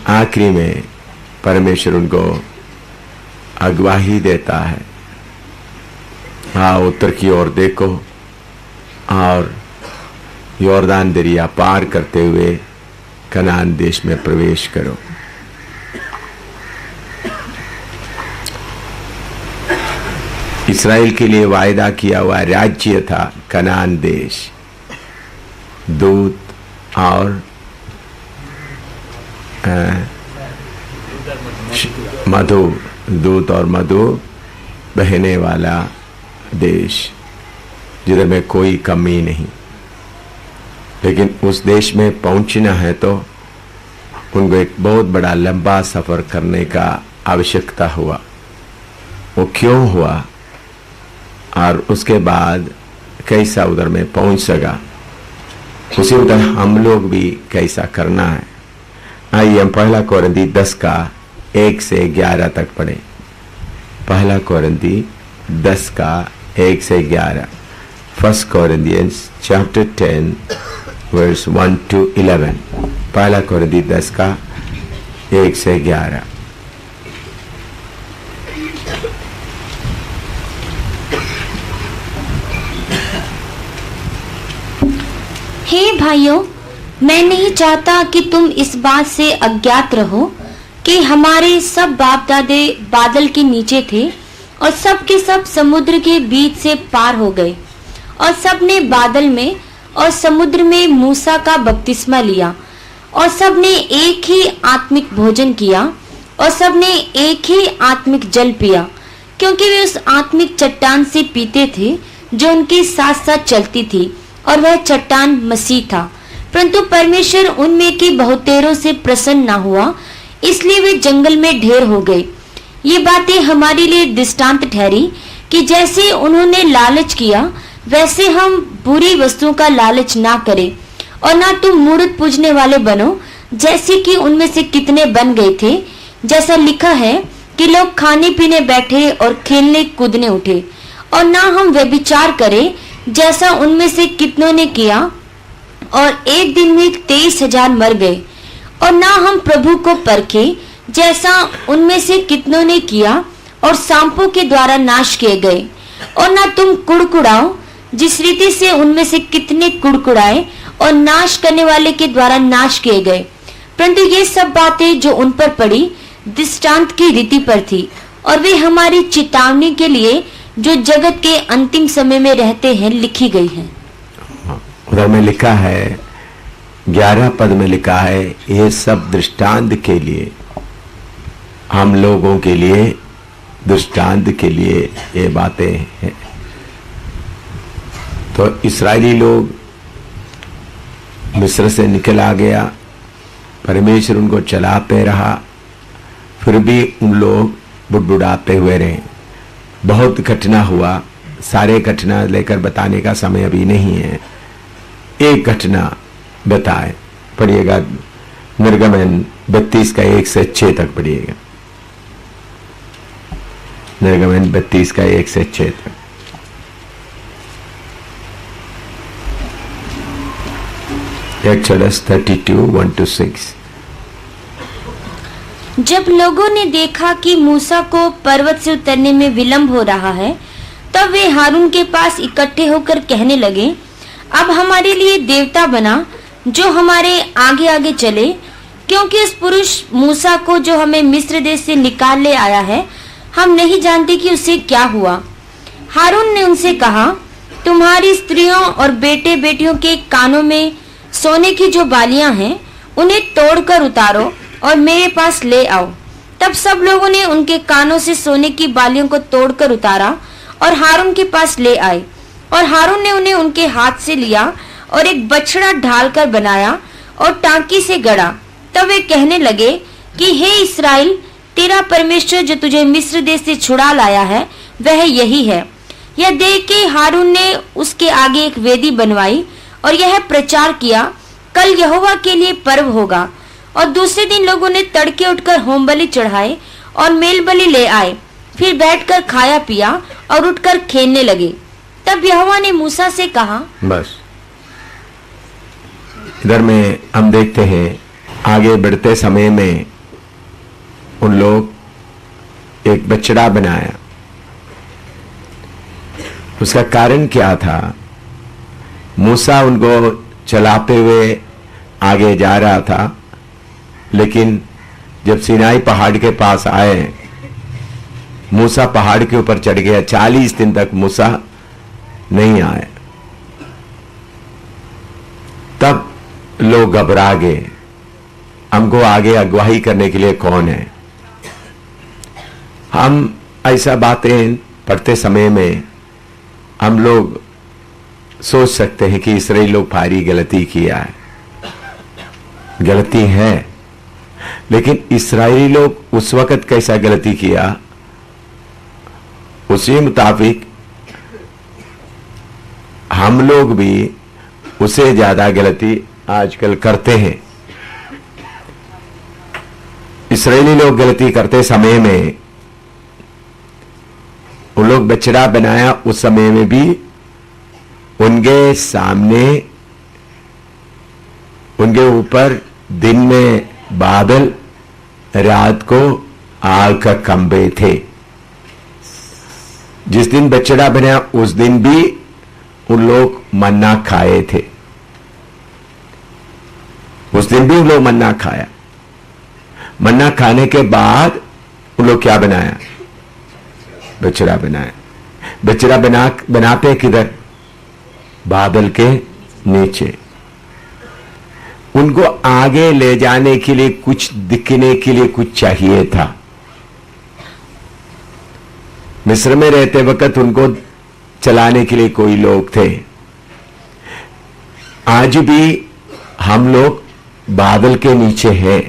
आखिरी में परमेश्वर उनको अगवाही देता है, हाँ उत्तर की ओर देखो और यॉर्दान दरिया पार करते हुए कनान देश में प्रवेश करो। इस्राएल के लिए वायदा किया हुआ राज्य था कनान देश, दूध और मधु, दूध और मधु बहने वाला देश, जिधर में कोई कमी नहीं। लेकिन उस देश में पहुंचना है तो उनको एक बहुत बड़ा लंबा सफर करने का आवश्यकता हुआ। वो क्यों हुआ और उसके बाद कैसा उधर में पहुंच सका, उसी उधर हम लोग भी कैसा करना है। आइए हम पहला कोरिन्थी 10 का 1 से 11 तक पढ़े। पहला कोरिन्थी 10 का 1 से 11। First Corinthians chapter 10 verse 1 to 11। पहला कोरिन्थी 10 का 1 से 11। हे भाइयों, मैं नहीं चाहता कि तुम इस बात से अज्ञात रहो कि हमारे सब बाप दादे बादल के नीचे थे और सब के सब समुद्र के बीच से पार हो गए और सब ने बादल में और समुद्र में मूसा का बपतिस्मा लिया और सब ने एक ही आत्मिक भोजन किया और सब ने एक ही आत्मिक जल पिया, क्योंकि वे उस आत्मिक चट्टान से पीते थे जो उनके साथ साथ चलती थी, और वह चट्टान मसीह था। परंतु परमेश्वर उनमें के बहुतेरों से प्रसन्न न हुआ, इसलिए वे जंगल में ढेर हो गए। ये बातें हमारे लिए दृष्टांत ठहरी कि जैसे उन्होंने लालच किया वैसे हम बुरी वस्तुओं का लालच ना करें, और ना तुम मूर्त पूजने वाले बनो जैसे कि उनमें से कितने बन गए थे। जैसा लिखा है कि लोग खाने पीने बैठे और खेलने कूदने उठे। और ना हम व्यभिचार करें जैसा उनमें से कितनों ने किया, और एक दिन में 23,000 मर गए। और ना हम प्रभु को परखे जैसा उनमें से कितनों ने किया और सांपों के द्वारा नाश किए गए। और ना तुम कुड़कुड़ाओ जिस रीति से उनमें से कितने कुड़कुड़ाए और नाश करने वाले के द्वारा नाश किए गए। परंतु ये सब बातें जो उन पर पड़ी दृष्टांत की रीति पर थी, और वे हमारी चेतावनी के लिए जो जगत के अंतिम समय में रहते हैं लिखी गई हैं। उधर में लिखा है 11 पद में लिखा है, ये सब दृष्टांत के लिए, हम लोगों के लिए दृष्टांत के लिए ये बातें हैं। तो इस्राएली लोग मिस्र से निकल आ गया, परमेश्वर उनको चलाते रहा, फिर भी उन लोग बुड़बुड़ाते हुए रहे। बहुत घटना हुआ, सारे घटना लेकर बताने का समय अभी नहीं है। एक घटना बताए, पढ़िएगा निर्गमन 32 का 1 से 6 तक पढ़िएगा। निर्गमन 32 का 1 से 6 तक। Exodus 32 1 to 6। जब लोगों ने देखा कि मूसा को पर्वत से उतरने में विलंब हो रहा है, तब वे हारून के पास इकट्ठे होकर कहने लगे, अब हमारे लिए देवता बना जो हमारे आगे आगे चले, क्योंकि उस पुरुष मूसा को जो हमें मिस्र देश से निकाल ले आया है, हम नहीं जानते कि उसे क्या हुआ। हारून ने उनसे कहा, तुम्हारी स्त्रियों और बेटे बेटियों के कानों में सोने की जो बालियां हैं उन्हें तोड़कर उतारो और मेरे पास ले आओ। तब सब लोगों ने उनके कानों से सोने की बालियों को तोड़कर उतारा और हारून के पास ले आए, और हारून ने उन्हें उनके हाथ से लिया और एक बछड़ा ढालकर बनाया और टांकी से गड़ा। तब वे कहने लगे कि हे इस्राएल, तेरा परमेश्वर जो तुझे मिस्र देश से छुड़ा लाया है वह यही है। यह देख के हारून ने उसके आगे एक वेदी बनवाई और यह प्रचार किया, कल यहोवा के लिए पर्व होगा। और दूसरे दिन लोगों ने तड़के उठकर होम बलि चढ़ाए और मेल बलि ले आए, फिर बैठकर खाया पिया और उठकर खेलने लगे। तब यहोवा ने मूसा से कहा, बस इधर में हम देखते हैं आगे बढ़ते समय में उन लोग एक बछड़ा बनाया। उसका कारण क्या था? मूसा उनको चलाते हुए आगे जा रहा था, लेकिन जब सिनाई पहाड़ के पास आए, मूसा पहाड़ के ऊपर चढ़ गया। 40 दिन तक मूसा नहीं आए। तब लोग घबरा गए, हमको आगे अगुवाई करने के लिए कौन है? हम ऐसा बातें पढ़ते समय में हम लोग सोच सकते हैं कि इसराइली लोग भारी गलती किया है। गलती है, लेकिन इसराइली लोग उस वक्त कैसा गलती किया, उसी मुताबिक हम लोग भी उससे ज्यादा गलती आजकल करते हैं। इसराइली लोग गलती करते समय में उन लोग बछड़ा बनाया। उस समय में भी उनके सामने, उनके ऊपर दिन में बादल, रात को आग का खंभे थे। जिस दिन बछड़ा बना उस दिन भी उन लोग मन्ना खाए थे। उस दिन भी उन लोग मन्ना खाया। मन्ना खाने के बाद उन लोग क्या बनाया? बछड़ा बनाया। बछड़ा बनाते किधर? बादल के नीचे। उनको आगे ले जाने के लिए, कुछ दिखने के लिए कुछ चाहिए था। मिस्र में रहते वक्त उनको चलाने के लिए कोई लोग थे। आज भी हम लोग बादल के नीचे हैं।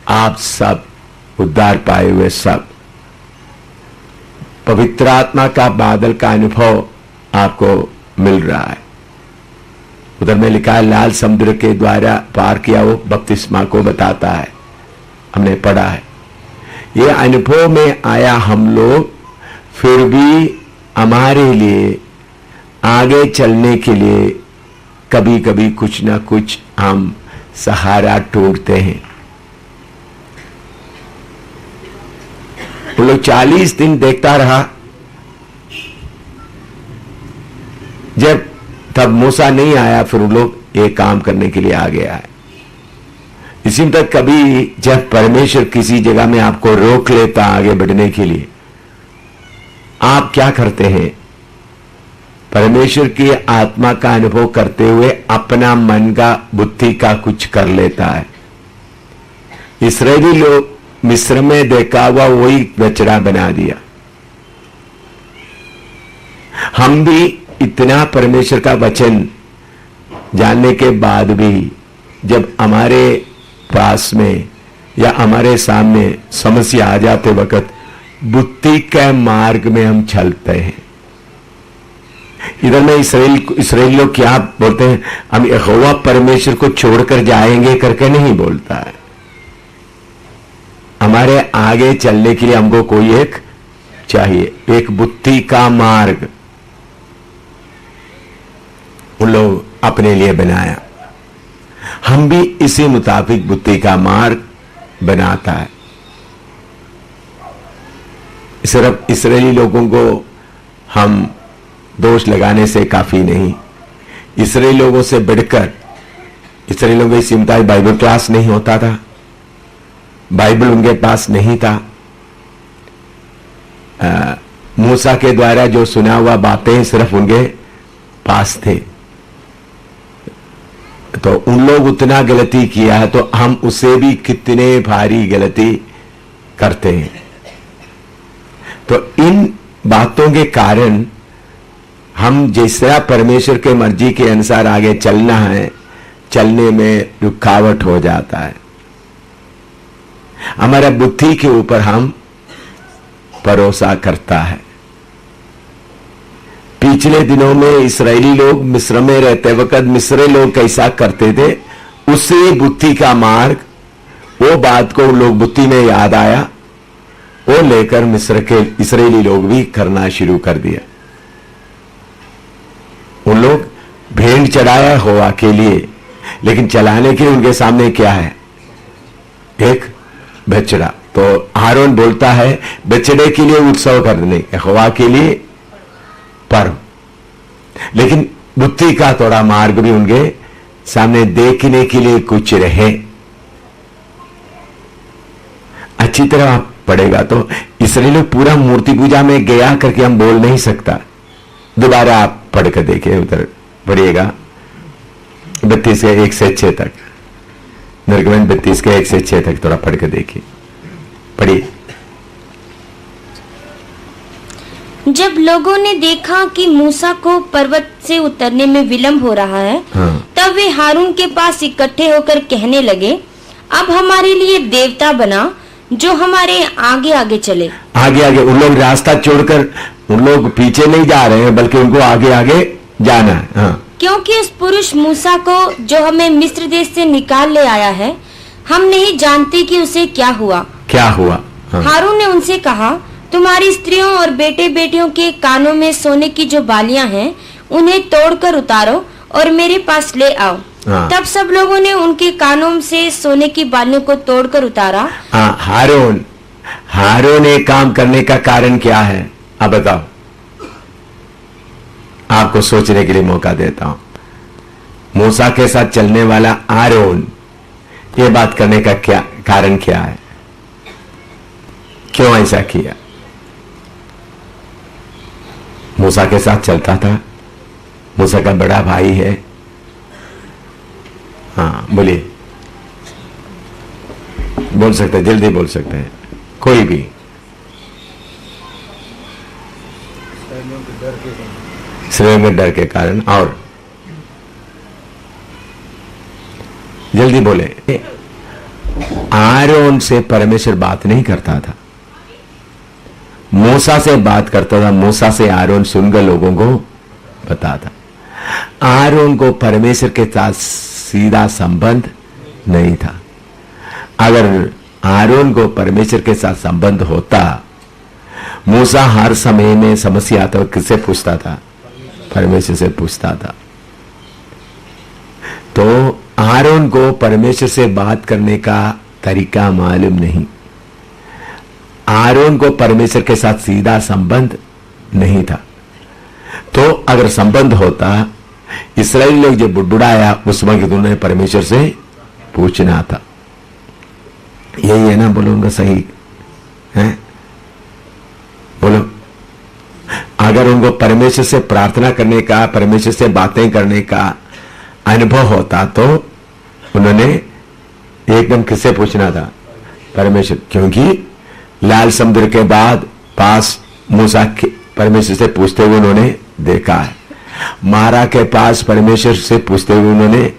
आप सब उद्धार पाए हुए सब, पवित्र आत्मा का बादल का अनुभव आपको मिल रहा है। उधर में लिखा है, लाल समुद्र के द्वारा पार किया वो बपतिस्मा को बताता है, हमने पढ़ा है। ये अनुभव में आया हम लोग, फिर भी हमारे लिए आगे चलने के लिए कभी कभी कुछ ना कुछ हम सहारा ढूंढते हैं। वो लोग 40 दिन देखता रहा। जब तब मूसा नहीं आया, फिर वो लोग ये काम करने के लिए आगे आए। इसी तक कभी जब परमेश्वर किसी जगह में आपको रोक लेता आगे बढ़ने के लिए, आप क्या करते हैं? परमेश्वर की आत्मा का अनुभव करते हुए अपना मन का, बुद्धि का कुछ कर लेता है। इसराइली लोग मिस्र में देखा हुआ वही बछड़ा बना दिया। हम भी इतना परमेश्वर का वचन जानने के बाद भी जब हमारे पास में या हमारे सामने समस्या आ जाते वक्त बुद्धि के मार्ग में हम चलते हैं। इधर में इसराइल लोग क्या बोलते हैं? हम यहोवा परमेश्वर को छोड़कर जाएंगे करके नहीं बोलता है। हमारे आगे चलने के लिए हमको कोई एक चाहिए, एक बुद्धि का मार्ग उन लोग अपने लिए बनाया। हम भी इसी मुताबिक बुद्धि का मार्ग बनाता है। सिर्फ इसराइली लोगों को हम दोष लगाने से काफी नहीं। इसराइली लोगों से बढ़कर, इसराइली लोगों की चिंता बाइबल क्लास नहीं होता था, बाइबल उनके पास नहीं था। मूसा के द्वारा जो सुना हुआ बातें सिर्फ उनके पास थे। तो उन लोग उतना गलती किया है, तो हम उससे भी कितने भारी गलती करते हैं। तो इन बातों के कारण हम जैसा परमेश्वर के मर्जी के अनुसार आगे चलना है, चलने में रुकावट हो जाता है। हमारा बुद्धि के ऊपर हम भरोसा करता है। पिछले दिनों में इस्राएली लोग मिस्र में रहते वक्त मिस्री लोग कैसा करते थे, उससे बुद्धि का मार्ग, वो बात को लोग बुद्धि में याद आया, वो लेकर मिस्र के इस्राएली लोग भी करना शुरू कर दिया। उन लोग भेंट चढ़ाया होवा के लिए, लेकिन चलाने के उनके सामने क्या है? एक बछड़ा। तो हारून बोलता है बछड़े के लिए उत्सव करने, यहोवा के लिए पर्व, लेकिन बुद्धि का थोड़ा मार्ग भी उनके सामने देखने के लिए कुछ रहे। अच्छी तरह आप पढ़ेगा तो इसलिए लोग पूरा मूर्ति पूजा में गया करके हम बोल नहीं सकता। दोबारा आप पढ़कर देखिए, उधर पढ़िएगा 32 के 1 से 6 तक, निर्गमन 32 के 1 से 6 तक थोड़ा पढ़कर देखिए, पढ़िए। जब लोगों ने देखा कि मूसा को पर्वत से उतरने में विलंब हो रहा है, तब वे हारून के पास इकट्ठे होकर कहने लगे, अब हमारे लिए देवता बना जो हमारे आगे आगे चले। आगे आगे उन लोग रास्ता छोड़कर उन लोग पीछे नहीं जा रहे हैं, बल्कि उनको आगे आगे जाना है। हाँ। क्योंकि उस पुरुष मूसा को जो हमें मिस्र देश से निकाल ले आया है, हम नहीं जानते कि उसे क्या हुआ। हाँ। हारून ने उनसे कहा, तुम्हारी स्त्रियों और बेटे बेटियों के कानों में सोने की जो बालियां हैं, उन्हें तोड़कर उतारो और मेरे पास ले आओ। हाँ। तब सब लोगों ने उनके कानों से सोने की बालियों को तोड़कर उतारा। हाँ, हारून एक काम करने का कारण क्या है, अब बताओ। आपको सोचने के लिए मौका देता हूं। मूसा के साथ चलने वाला हारून ये बात करने का क्या कारण क्या है, क्यों ऐसा किया? मूसा के साथ चलता था, मूसा का बड़ा भाई है। हाँ बोलिए, बोल सकते हैं, जल्दी बोल सकते हैं, कोई भी। इसराइलियों के डर के कारण, और जल्दी बोले। आरोन से परमेश्वर बात नहीं करता था, मूसा से बात करता था। मूसा से आरोन सुनकर लोगों को बताता। आरोन को परमेश्वर के साथ सीधा संबंध नहीं था। अगर आरोन को परमेश्वर के साथ संबंध होता, मूसा हर समय में समस्या आता, किससे पूछता था? परमेश्वर से पूछता था। तो आरोन को परमेश्वर से बात करने का तरीका मालूम नहीं। आरोन को परमेश्वर के साथ सीधा संबंध नहीं था। तो अगर संबंध होता, इस्राएली लोग जब बुड़बुड़ाया उस वक्त उन्हें परमेश्वर से पूछना था। यही है ना, बोलूंगा सही है? बोलो। अगर उनको परमेश्वर से प्रार्थना करने का, परमेश्वर से बातें करने का अनुभव होता तो उन्होंने एकदम किससे पूछना था? परमेश्वर। क्योंकि लाल समुद्र के बाद पास मूसा परमेश्वर से पूछते हुए उन्होंने देखा है, मारा के पास परमेश्वर से पूछते हुए उन्होंने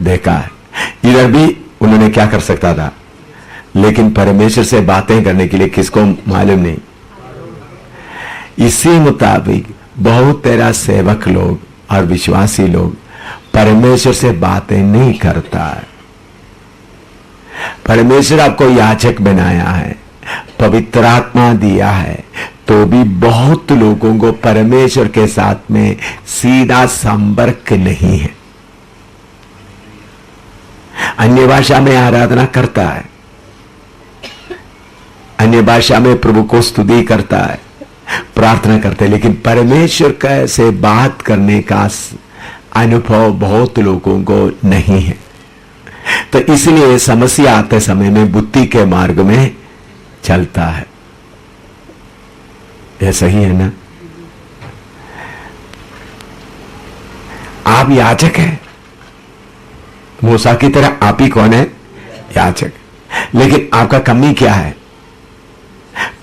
देखा है। इधर भी उन्होंने क्या कर सकता था, लेकिन परमेश्वर से बातें करने के लिए किसको मालूम नहीं। इसी मुताबिक बहुत तेरा सेवक लोग और विश्वासी लोग परमेश्वर से बातें नहीं करता है। परमेश्वर आपको याचक बनाया है, पवित्र आत्मा दिया है, तो भी बहुत लोगों को परमेश्वर के साथ में सीधा संपर्क नहीं है। अन्य भाषा में आराधना करता है, अन्य भाषा में प्रभु को स्तुति करता है, प्रार्थना करते हैं, लेकिन परमेश्वर से बात करने का अनुभव बहुत लोगों को नहीं है। तो इसलिए समस्या आते समय में बुद्धि के मार्ग में चलता है। यह सही है ना? आप याचक हैं, मूसा की तरह आप ही कौन है? याचक। लेकिन आपका कमी क्या है?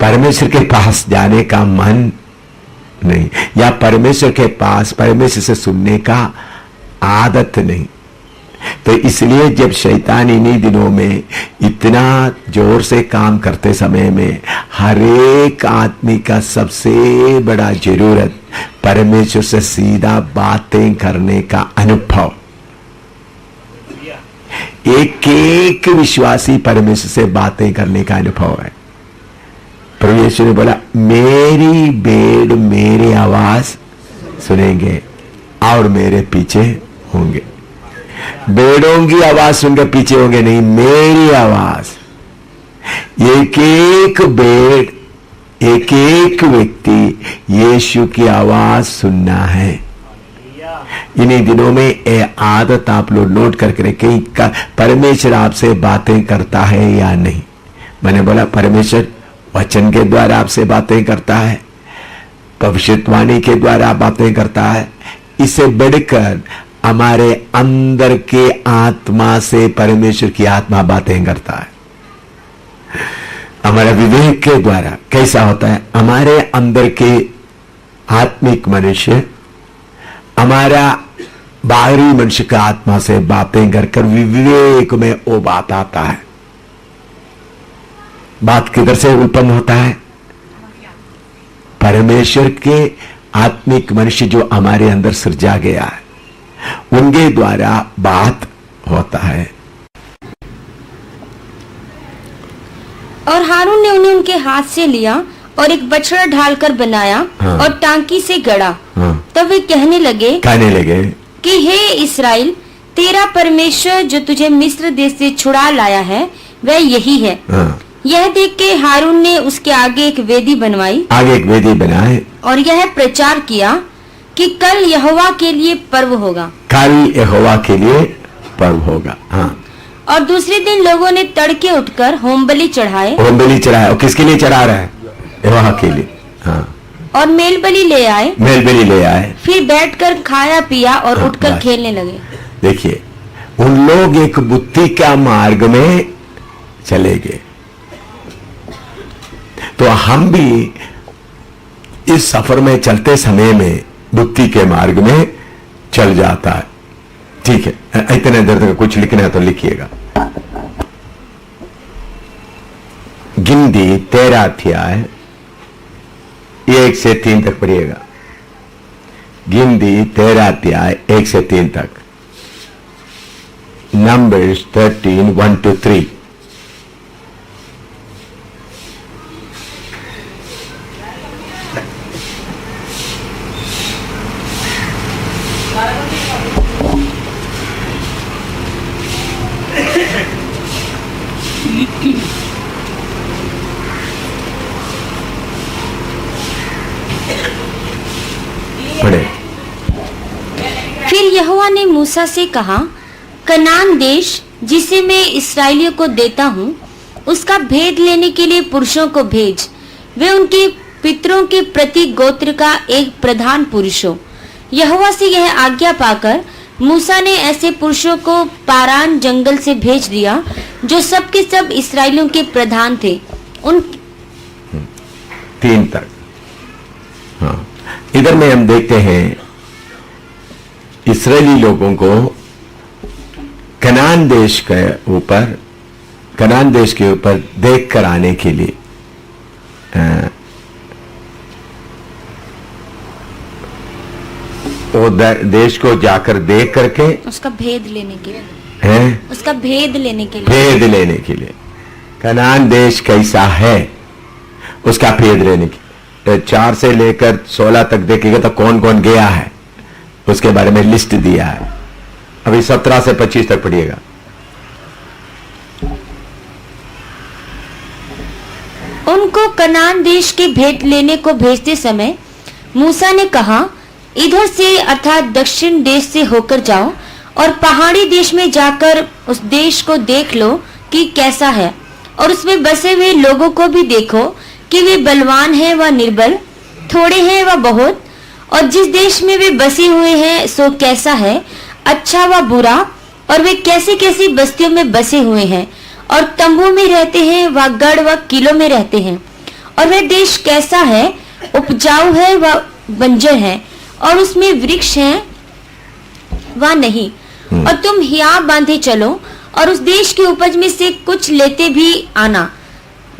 परमेश्वर के पास जाने का मन नहीं, या परमेश्वर के पास परमेश्वर से सुनने का आदत नहीं। तो इसलिए जब शैतान इन्हीं दिनों में इतना जोर से काम करते समय में हर एक आदमी का सबसे बड़ा जरूरत परमेश्वर से सीधा बातें करने का अनुभव। एक एक विश्वासी परमेश्वर से बातें करने का अनुभव है। प्रभु यीशु ने बोला, मेरी भेड़ मेरी आवाज सुनेंगे और मेरे पीछे होंगे। भेड़ों की आवाज सुनकर पीछे होंगे नहीं, मेरी आवाज। एक एक बेड, एक एक व्यक्ति यीशु की आवाज सुनना है। इन्हीं दिनों में ये आदत आप लोग नोट करके रखें, परमेश्वर आपसे बातें करता है या नहीं। मैंने बोला परमेश्वर वचन के द्वारा आपसे बातें करता है, भविष्यवाणी के द्वारा बातें करता है। इससे बढ़कर हमारे अंदर के आत्मा से परमेश्वर की आत्मा बातें करता है। हमारा विवेक के द्वारा कैसा होता है, हमारे अंदर के आत्मिक मनुष्य हमारा बाहरी मनुष्य का आत्मा से बातें कर विवेक में वो बात आता है। बात किधर से उत्पन्न होता है? परमेश्वर के आत्मिक मनुष्य जो हमारे अंदर सृजा गया है, उनके द्वारा बात होता है। और हारून ने उन्हें उनके हाथ से लिया और एक बछड़ा ढालकर बनाया। हाँ। और टांकी से गड़ा। हाँ। तब वे कहने लगे कि हे इस्राएल, तेरा परमेश्वर जो तुझे मिस्र देश से छुड़ा लाया है वह यही है। हाँ। यह देख के हारून ने उसके आगे एक वेदी बनवाई, और यह प्रचार किया कि कल यहोवा के लिए पर्व होगा। हाँ। और दूसरे दिन लोगों ने तड़के उठकर होम बलि चढ़ाए। और किसके लिए चढ़ा रहा है? यहोवा के लिए। हाँ। और मेल बलि ले आए। फिर बैठकर खाया पिया और हाँ, उठकर खेलने लगे। देखिए, उन लोग एक बुद्धि का मार्ग में चले गए। तो हम भी इस सफर में चलते समय में बुद्धि के मार्ग में चल जाता है। ठीक है, इतने देर तक कुछ लिखना है तो लिखिएगा। गिनती 13 अध्याय 1 से 3 तक पढ़िएगा। गिनती 13 अध्याय 1 से 3 तक। Numbers 13 1 to 3। फिर यहोवा ने मूसा से कहा, कनान देश जिसे मैं इस्राएलियों को देता हूँ, उसका भेद लेने के लिए पुरुषों को भेज। वे उनके पितरों के प्रति गोत्र का एक प्रधान पुरुष हो। यहोवा से यह आज्ञा पाकर मूसा ने ऐसे पुरुषों को पारान जंगल से भेज दिया जो सब के सब इस्राएलियों के प्रधान थे। उन 3 तक। हाँ, इधर में हम देखते हैं इस्राएली लोगों को कनान देश के ऊपर देख कर आने के लिए वो देश को जाकर देख करके उसका भेद लेने के लिए कनान देश कैसा है उसका भेद लेने के 4 से लेकर 16 तक देखेगा तो कौन कौन गया है उसके बारे में लिस्ट दिया है। अभी 17 से 25 तक पढ़िएगा। उनको कनान देश के भेंट लेने को भेजते समय मूसा ने कहा, इधर से अर्थात दक्षिण देश से होकर जाओ और पहाड़ी देश में जाकर उस देश को देख लो कि कैसा है, और उसमें बसे हुए लोगों को भी देखो कि वे बलवान हैं व निर्बल, थोड़े हैं व बहुत, और जिस देश में वे बसे हुए हैं सो कैसा है, अच्छा व बुरा, और वे कैसी कैसी बस्तियों में बसे हुए हैं, और तंबू में रहते हैं व गढ़ व किलों में रहते हैं, और वह देश कैसा है, उपजाऊ है व बंजर है, और उसमें वृक्ष हैं व नहीं। और तुम हियाव बांधे चलो और उस देश की उपज में से कुछ लेते भी आना।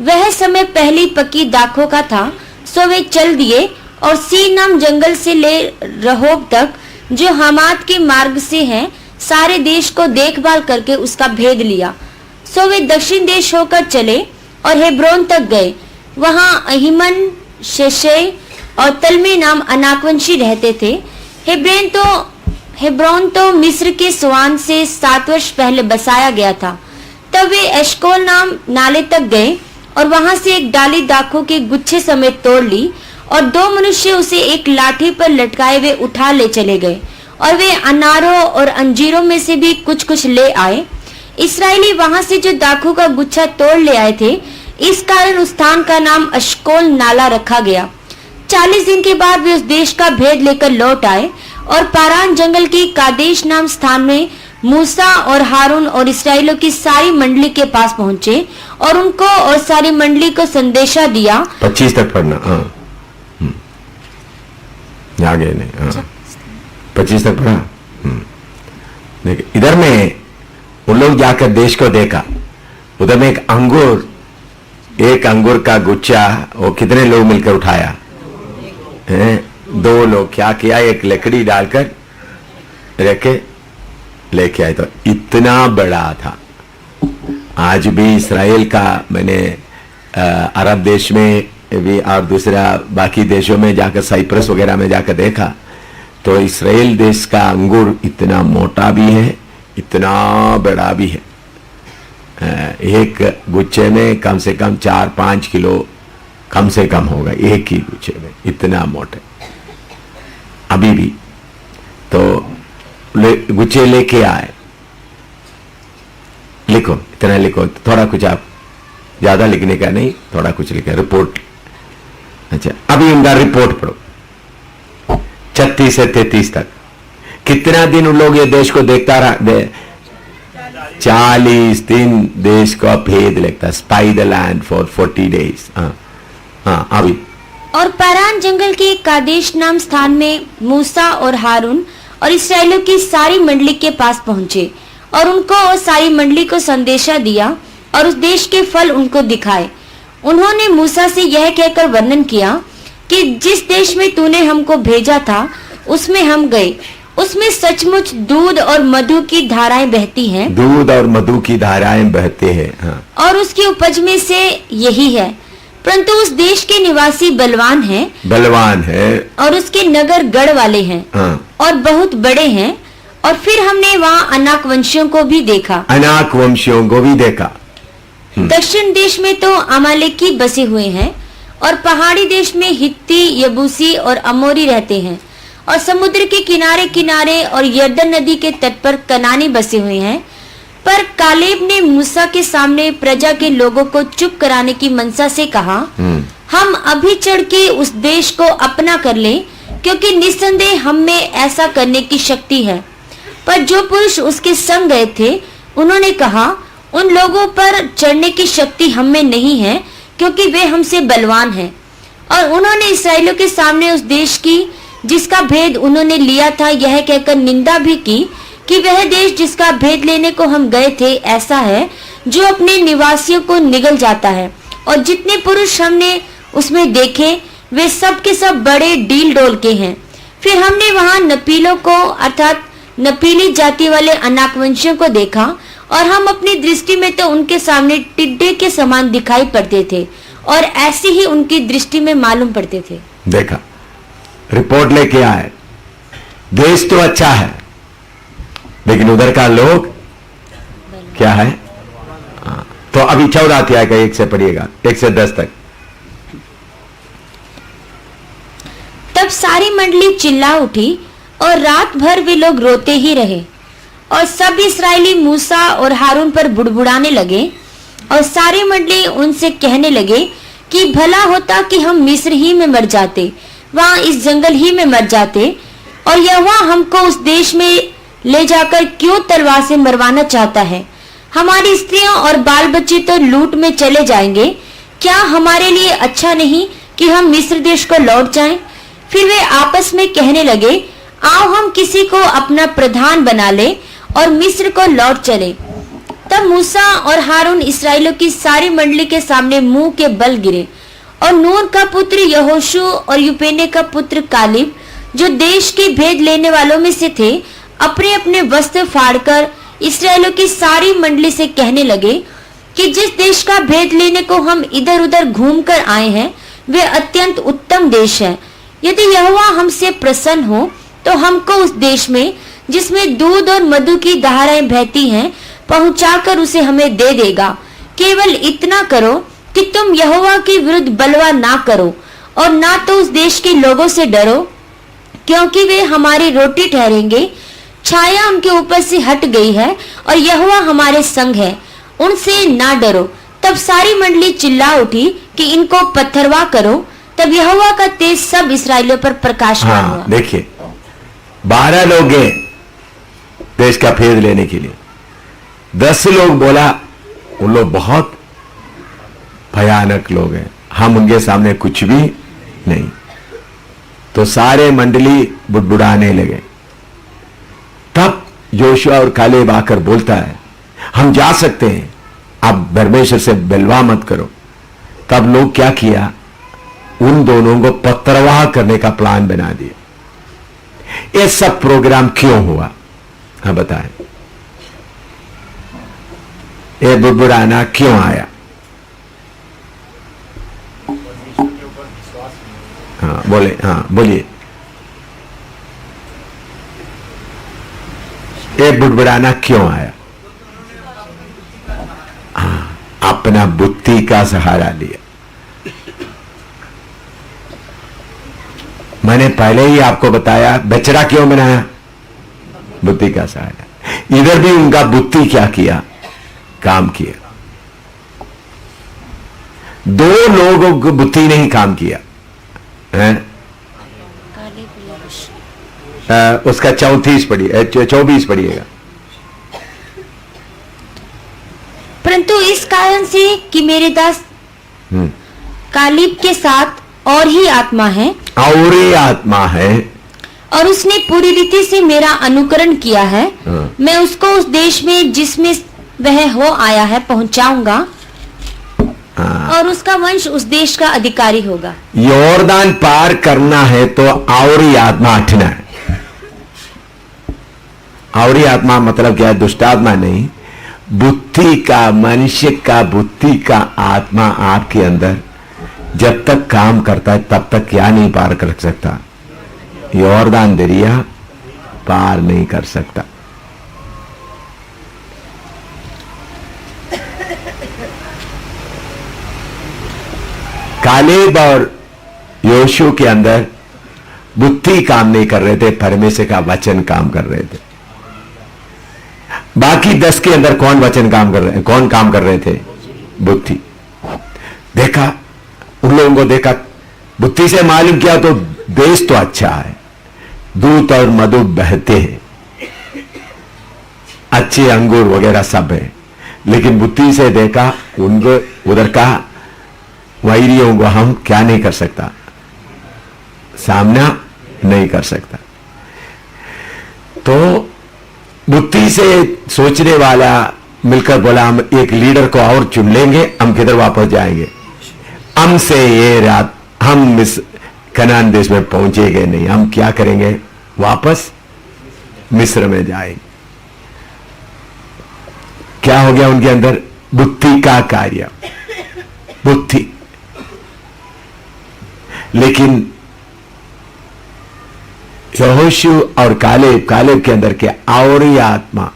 वह समय पहली पकी दाखों का था, सो वे चल दिए और सीन नाम जंगल से ले रहोब तक जो हमात के मार्ग से है, सारे देश को देखभाल करके उसका भेद लिया। सो वे दक्षिण देश होकर चले और हेब्रोन तक गए। वहां अहीमन, शेशै और तलमे नाम अनाकवंशी रहते थे। हेब्रोन तो मिस्र के सुआन से 7 वर्ष पहले बसाया गया था। तब वे एशकोल नाम नाले तक गए और वहां से एक डाली दाखों के गुच्छे समेत तोड़ ली, और 2 मनुष्य उसे एक लाठी पर लटकाए हुए उठा ले चले गए, और वे अनारों और अंजीरों में से भी कुछ कुछ ले आए। इस्राएली वहां से जो दाखों का गुच्छा तोड़ ले आए थे, इस कारण उस स्थान का नाम अश्कोल नाला रखा गया। 40 दिन के बाद वे उस देश का भेद लेकर लौट आए और पारान जंगल की कादेश नाम स्थान में मूसा और हारून और इस्राएलियों की सारी मंडली के पास पहुंचे और उनको और सारी मंडली को संदेशा दिया। 25 तक पढ़ना। आगे नहीं। 25 तक पढ़ा। देखिए, इधर में उन लोग जाकर देश को देखा। उधर में एक अंगूर का गुच्छा वो कितने लोग मिलकर उठाया? 2 लोग। क्या किया? एक लकड़ी डालकर रखे लेके आए। तो इतना बड़ा था। आज भी इस्राएल का मैंने अरब देश में भी और दूसरा बाकी देशों में जाकर साइप्रस वगैरह में जाकर देखा तो इस्राएल देश का अंगूर इतना मोटा भी है, इतना बड़ा भी है। एक गुच्छे में कम से कम 4-5 किलो कम से कम होगा एक ही गुच्छे में, इतना मोटे अभी भी। तो गुच्छे लेके आए। लिखो, इतना लिखो, थोड़ा कुछ, आप ज्यादा लिखने का नहीं, थोड़ा कुछ लिखा। रिपोर्ट। अच्छा, अभी उनका रिपोर्ट पढ़ो 36 से 33 तक। कितना दिन उन लोग ये देश को देखता रहा? 40 दिन देश का भेद लगता। Spy the land for 40 days। हाँ अभी। और पारान जंगल के कादेश नाम स्थान में मूसा और हारून और इस्राएलियों की सारी मंडली के पास पहुंचे और उनको और सारी मंडली को संदेशा दिया और उस देश के फल उनको दिखाए। उन्होंने मूसा से यह कहकर वर्णन किया कि जिस देश में तूने हमको भेजा था उसमें हम गए, उसमें सचमुच दूध और मधु की धाराएं बहती हैं। दूध और मधु की धाराएं बहते हैं। हाँ। और उसकी उपज में से यही है, परंतु उस देश के निवासी बलवान हैं और उसके नगर गढ़ वाले हैं। हाँ। और बहुत बड़े हैं। और फिर हमने वहाँ अनाक वंशियों को भी देखा। दक्षिण देश में तो अमालेकी बसे हुए हैं और पहाड़ी देश में हित्ती, यबूसी और अमोरी रहते हैं और समुद्र के किनारे किनारे और यरदन नदी के तट पर कनानी बसे हुए हैं। पर कालेब ने मूसा के सामने प्रजा के लोगों को चुप कराने की मनसा से कहा, हम अभी चढ़ के उस देश को अपना कर लें, क्योंकि निस्संदेह हम में ऐसा करने की शक्ति है। पर जो पुरुष उसके संग गए थे उन्होंने कहा, उन लोगों पर चढ़ने की शक्ति हम में नहीं है, क्योंकि वे हमसे बलवान हैं। और उन्होंने इस्राएलियों के सामने उस देश की जिसका भेद उन्होंने लिया था यह कहकर निंदा भी की कि वह देश जिसका भेद लेने को हम गए थे ऐसा है जो अपने निवासियों को निगल जाता है, और जितने पुरुष हमने उसमें देखे वे सब के सब बड़े डील डोल के हैं। फिर हमने वहां नपीलों को अर्थात नपीली जाति वाले अनाकवंशियों को देखा और हम अपनी दृष्टि में तो उनके सामने टिड्डे के समान दिखाई पड़ते थे और ऐसे ही उनकी दृष्टि में मालूम पड़ते थे। देखा, रिपोर्ट लेके आए, देश तो अच्छा है लेकिन उधर का लोग क्या है? तो अभी 14 अध्याय का 1 से पढ़िएगा, 1 से 10 तक। तब सारी मंडली चिल्ला उठी और रात भर वे लोग रोते ही रहे और सब इस्राएली मूसा और हारून पर बुड़बुड़ाने लगे और सारी मंडली उनसे कहने लगे कि भला होता कि हम मिस्र ही में मर जाते, वहां इस जंगल ही में मर जाते, और यहोवा हमको उस देश में ले जाकर क्यों तलवार से मरवाना चाहता है? हमारी स्त्रियां और बाल बच्चे तो लूट में चले जाएंगे। क्या हमारे लिए अच्छा नहीं कि हम मिस्र देश को लौट जाएं? फिर वे आपस में कहने लगे, आओ हम किसी को अपना प्रधान बना ले और मिस्र को लौट चले। तब मूसा और हारून इस्राएलियों की सारी मंडली के सामने मुंह के बल गिरे, और नून का पुत्र यहोशू और यूपेने का पुत्र कालिब, जो देश के भेद लेने वालों में से थे, अपने अपने वस्त्र फाड़कर इस्राएलियों की सारी मंडली से कहने लगे कि जिस देश का भेद लेने को हम इधर उधर घूमकर आए हैं वे अत्यंत उत्तम देश है। यदि यहोवा हमसे प्रसन्न हो तो हमको उस देश में जिसमें दूध और मधु की धाराएं बहती हैं पहुंचाकर उसे हमें दे देगा। केवल इतना करो कि तुम यहोवा के विरुद्ध बलवा ना करो और ना तो उस देश के लोगों से डरो, क्योंकि वे हमारी रोटी ठहरेंगे। छाया उनके ऊपर से हट गई है और यहोवा हमारे संग है, उनसे ना डरो। तब सारी मंडली चिल्ला उठी कि इनको पत्थरवा करो। तब यहोवा का तेज सब इसराइलियों पर प्रकाशमान हुआ। देखिए, 12 लोग गए देश का फेर लेने के लिए। 10 लोग बोला उन लोग बहुत भयानक लोग हैं, हम उनके सामने कुछ भी नहीं। तो सारे मंडली बुड़बुड़ाने लगे। तब योशुआ और कालेब आकर बोलता है, हम जा सकते हैं, अब परमेश्वर से बलवा मत करो। तब लोग क्या किया, उन दोनों को पत्थरवाह करने का प्लान बना दिया। ये सब प्रोग्राम क्यों हुआ, हाँ बताएं, ये बुड़बुड़ाना क्यों आया? हाँ बोले, हाँ बोलिए। ये बुड़बुड़ाना क्यों आया? हाँ, अपना बुद्धि का सहारा लिया। मैंने पहले ही आपको बताया बछड़ा क्यों बनाया, बुद्धि का सहारा। इधर भी उनका बुद्धि क्या किया, काम किया। 2 लोगों को बुद्धि नहीं काम किया है? उसका 34 पढ़िए, 24 पढ़िएगा। परंतु इस कारण से कि मेरे दास कालीब के साथ और ही आत्मा है, और ही आत्मा है, और उसने पूरी रीति से मेरा अनुकरण किया है। मैं उसको उस देश में जिसमें वह हो आया है पहुंचाऊंगा, और उसका वंश उस देश का अधिकारी होगा। यॉर्दान पार करना है तो और ही आत्मा हटना है। और ही आत्मा मतलब क्या है? दुष्ट आत्मा नहीं, बुद्धि का, मनुष्य का बुद्धि का आत्मा आपके अंदर जब तक काम करता है तब तक क्या नहीं पार कर सकता? यॉर्दान दरिया पार नहीं कर सकता। कालेब और योशू के अंदर बुद्धि काम नहीं कर रहे थे, परमेश्वर का वचन काम कर रहे थे। बाकी 10 के अंदर कौन वचन काम कर रहे, कौन काम कर रहे थे? बुद्धि। देखा, उन लोगों को देखा, बुद्धि से मालूम किया तो देश तो अच्छा है, दूध और मधु बहते हैं, अच्छे अंगूर वगैरह सब है। लेकिन बुद्धि से देखा, उनको उधर कहा वैरियों को हम क्या नहीं कर सकता, सामना नहीं कर सकता। तो बुद्धि से सोचने वाला मिलकर बोला, हम एक लीडर को और चुन लेंगे, हम किधर वापस जाएंगे, हमसे ये रात हम इस कनान देश में पहुंचेंगे नहीं, हम क्या करेंगे, वापस मिस्र में जाएंगे। क्या हो गया उनके अंदर? बुद्धि का कार्य, बुद्धि। लेकिन यहोशू और कालेब के अंदर क्या? और ही आत्मा।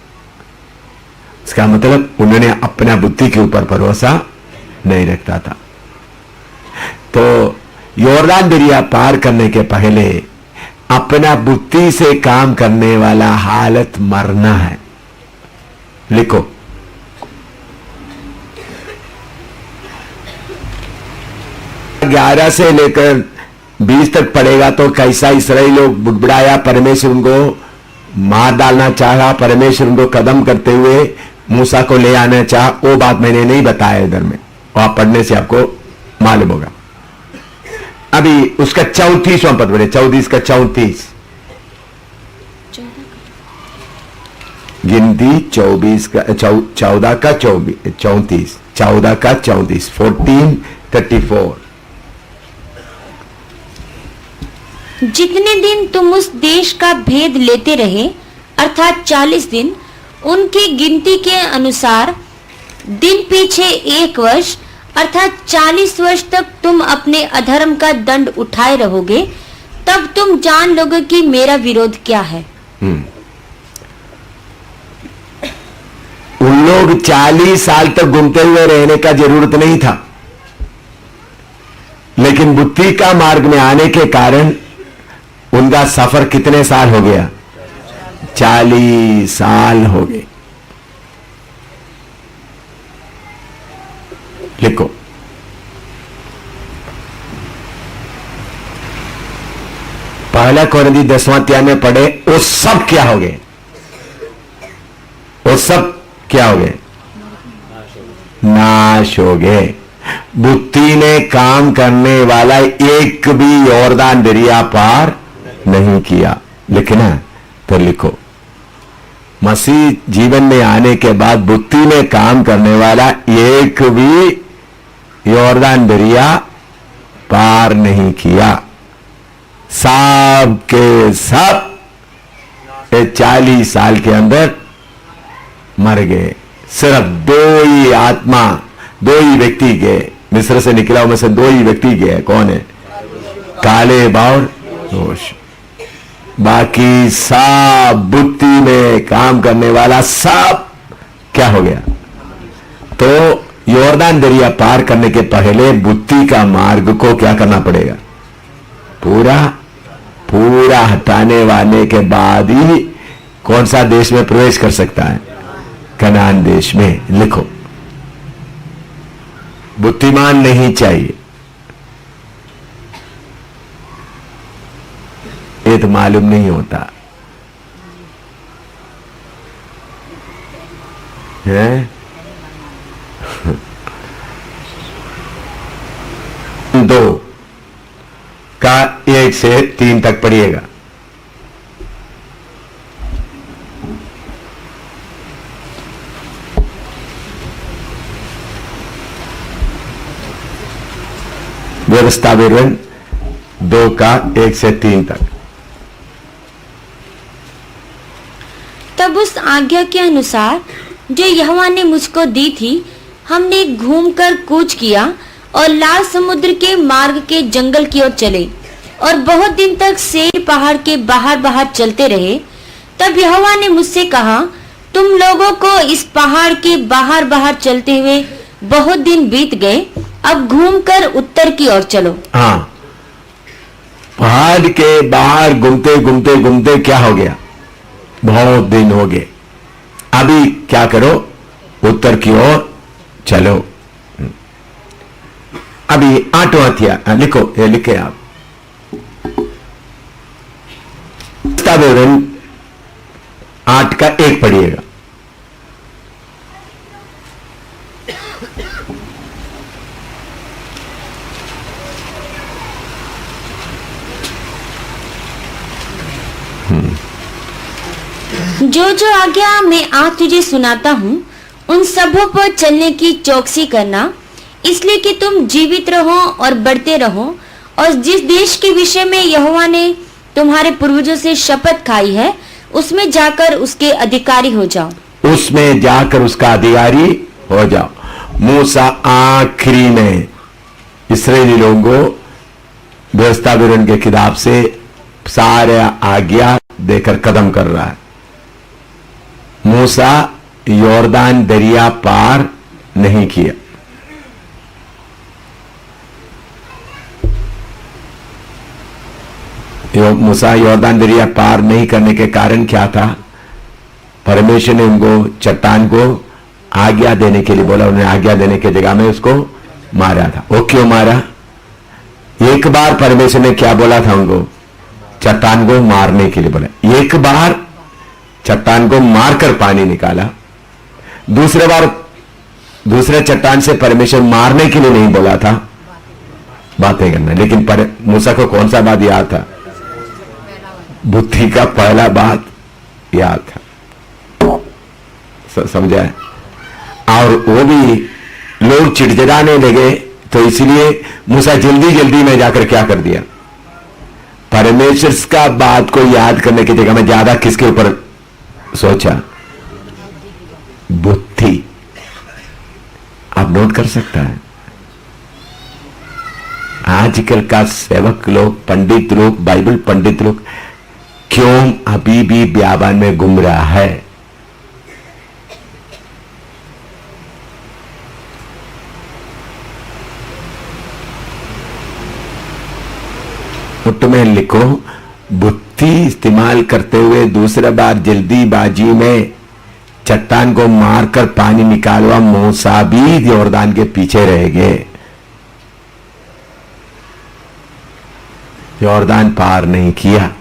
इसका मतलब उन्होंने अपना बुद्धि के ऊपर भरोसा नहीं रखता था। तो यॉर्दान दरिया पार करने के पहले अपना बुद्धि से काम करने वाला हालत मरना है। लिखो, ग्यारह से लेकर 20 तक पड़ेगा तो कैसा इसराइली लोग बुड़बुड़ाया, परमेश्वर उनको मार डालना चाहा, परमेश्वर उनको कदम करते हुए मूसा को ले आना चाहा। वो बात मैंने नहीं बताया इधर में, वहां पढ़ने से आपको मालूम होगा। अभी उसका 34वां पद पढ़े, 34 का 34, गिनती 24 का 14 का 34, 14 का 34, 14:34। जितने दिन तुम उस देश का भेद लेते रहे, अर्थात 40 दिन, उनकी गिनती के अनुसार दिन पीछे 1 वर्ष, अर्थात 40 वर्ष तक तुम अपने अधर्म का दंड उठाए रहोगे। तब तुम जान लोगे कि मेरा विरोध क्या है। उन लोग 40 साल तक घूमते हुए रहने का जरूरत नहीं था। लेकिन बुद्धि का मार्ग में आने के कारण उनका सफर कितने साल हो गया? 40 साल हो गए। लिखो, पहला कोरिन्थी 10वां अध्याय में पढ़े, वो सब क्या हो गए? वो सब क्या हो गए? नाश हो गए। बुद्धि ने काम करने वाला एक भी यॉर्दान दरिया पार नहीं किया। लिखना तो लिखो, मसीह जीवन में आने के बाद बुद्धि में काम करने वाला एक भी यॉर्दान दरिया पार नहीं किया। सब के सब 40 साल के अंदर मर गए। सिर्फ 2 ही आत्मा, 2 ही व्यक्ति गए। मिस्र से निकला में से 2 ही व्यक्ति गए। कौन है? कालेब और योशुआ। बाकी सब बुद्धि में काम करने वाला सब क्या हो गया? तो यॉर्दान दरिया पार करने के पहले बुद्धि का मार्ग को क्या करना पड़ेगा? पूरा हटाने वाले के बाद ही कौन सा देश में प्रवेश कर सकता है? कनान देश में। लिखो, बुद्धिमान नहीं चाहिए, ये तो मालूम नहीं होता है। 2 का 1 से 3 तक पढ़िएगा। व्यवस्था विवरण 2 का 1 से 3 तक। तब उस आज्ञा के अनुसार जो यहोवा ने मुझको दी थी, हमने घूमकर कूच किया और लाल समुद्र के मार्ग के जंगल की ओर चले और बहुत दिन तक सेईर पहाड़ के बाहर बाहर चलते रहे। तब यहोवा ने मुझसे कहा, तुम लोगों को इस पहाड़ के बाहर बाहर चलते हुए बहुत दिन बीत गए, अब घूमकर उत्तर की ओर चलो। हाँ, पहाड़ के बाहर घूमते घूमते घूमते क्या हो गया? बहुत दिन हो गए। अभी क्या करो? उत्तर की ओर चलो। अभी 8वां अध्याय लिखो, ये लिखे आप। विवरण 8 का 1 पढ़िएगा। जो जो आज्ञा मैं आज तुझे सुनाता हूँ, उन सबों पर चलने की चौकसी करना, इसलिए कि तुम जीवित रहो और बढ़ते रहो, और जिस देश के विषय में यहोवा ने तुम्हारे पूर्वजों से शपथ खाई है, उसमें जाकर उसके अधिकारी हो जाओ। उसमें जाकर उसका अधिकारी हो जाओ। मूसा आखिरी में इस्राएली लोगों को व्यवस्था विवरण के किताब से सारे आज्ञा देकर कदम कर रहा है। मूसा यॉर्दान दरिया पार नहीं किया। मूसा यॉर्दान दरिया पार नहीं करने के कारण क्या था? परमेश्वर ने उनको चट्टान को आज्ञा देने के लिए बोला। उन्हें आज्ञा देने की जगह में उसको मारा था। वो क्यों मारा? एक बार परमेश्वर ने क्या बोला था उनको? चट्टान को मारने के लिए बोला। एक बार चट्टान को मारकर पानी निकाला। दूसरे बार दूसरे चट्टान से परमेश्वर मारने के लिए नहीं बोला था, बातें करना। लेकिन मूसा को कौन सा बात याद था? बुद्धि का पहला बात याद था। समझा है? और वो भी लोग चिड़चिड़ाने लगे, तो इसलिए मूसा जल्दी जल्दी में जाकर क्या कर दिया? परमेश्वर का बात को याद करने की जगह में ज्यादा किसके ऊपर सोचा? बुद्धि। आप नोट कर सकता है, आजकल का सेवक लोग, पंडित लोग, बाइबल पंडित लोग क्यों अभी भी ब्याबान में घूम रहा है? नोट में लिखो, बुद्धि इस्तेमाल करते हुए दूसरा बार जल्दीबाजी में चट्टान को मारकर पानी निकालवा, मूसा भी यॉर्दान के पीछे रह गए, यॉर्दान पार नहीं किया।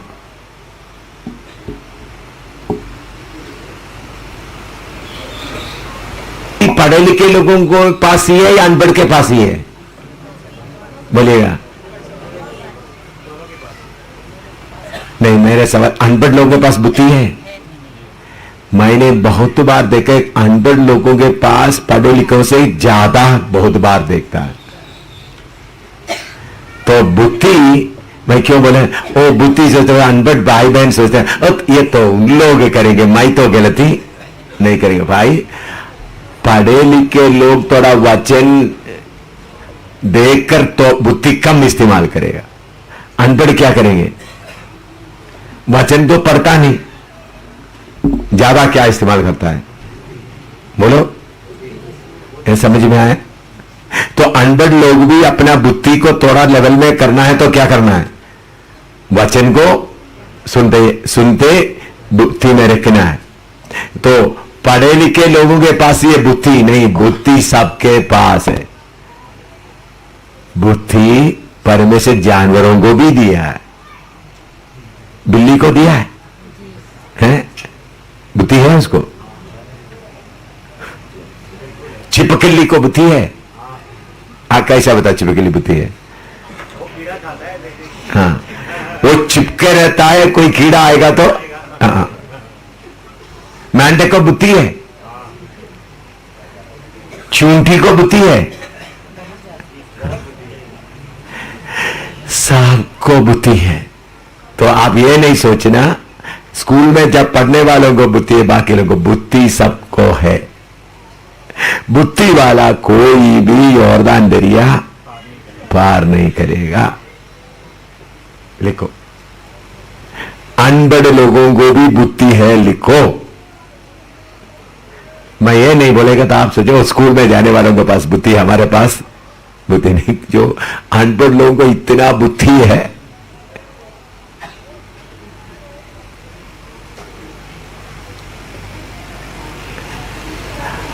पढ़े लिखे लोगों को पास ही है या अनपढ़ के पास ही है? बोलिएगा। नहीं, मेरे सवाल, अनपढ़ लोगों के पास बुद्धि है? मैंने बहुत बार देखा, अनपढ़ लोगों के पास पढ़े लिखों से ज्यादा बहुत बार देखता है। तो बुद्धि, मैं क्यों बोले ओ बुद्धि सोचते हैं, अनपढ़ भाई बहन सोचते हैं ये तो उन लोग करेंगे, मैं तो गलती नहीं करेंगे। भाई पढ़े लिखे लोग थोड़ा वचन देखकर तो बुद्धि कम इस्तेमाल करेगा, अनपढ़ क्या करेंगे? वचन तो पढ़ता नहीं, ज्यादा क्या इस्तेमाल करता है? बोलो, ये समझ में आया? तो अनपढ़ लोग भी अपना बुद्धि को थोड़ा लेवल में करना है तो क्या करना है? वचन को सुनते सुनते बुद्धि में रखना है। तो पढ़े लिखे लोगों के पास ये बुद्धि नहीं, बुद्धि सबके पास है। बुद्धि परमेश्वर जानवरों को भी दिया है, बिल्ली को दिया है? बुद्धि है उसको? छिपकली को बुद्धि है? कैसा बता, छिपकली बुद्धि है? हाँ, वो चिपके रहता है, कोई कीड़ा आएगा तो। हाँ, मेंढक को बुद्धि है, चूंटी को बुद्धि है, सबको बुद्धि है। तो आप ये नहीं सोचना स्कूल में जब पढ़ने वालों को बुद्धि है, बाकी लोगों को बुद्धि सबको है। बुद्धि वाला कोई भी यॉर्दान दरिया पार नहीं करेगा। लिखो, अनपढ़ लोगों को भी बुद्धि है, लिखो। मैं ये नहीं बोलेगा तो आप सोचो स्कूल में जाने वालों के पास बुद्धि, हमारे पास बुद्धि नहीं। जो अनपढ़ लोगों को इतना बुद्धि है,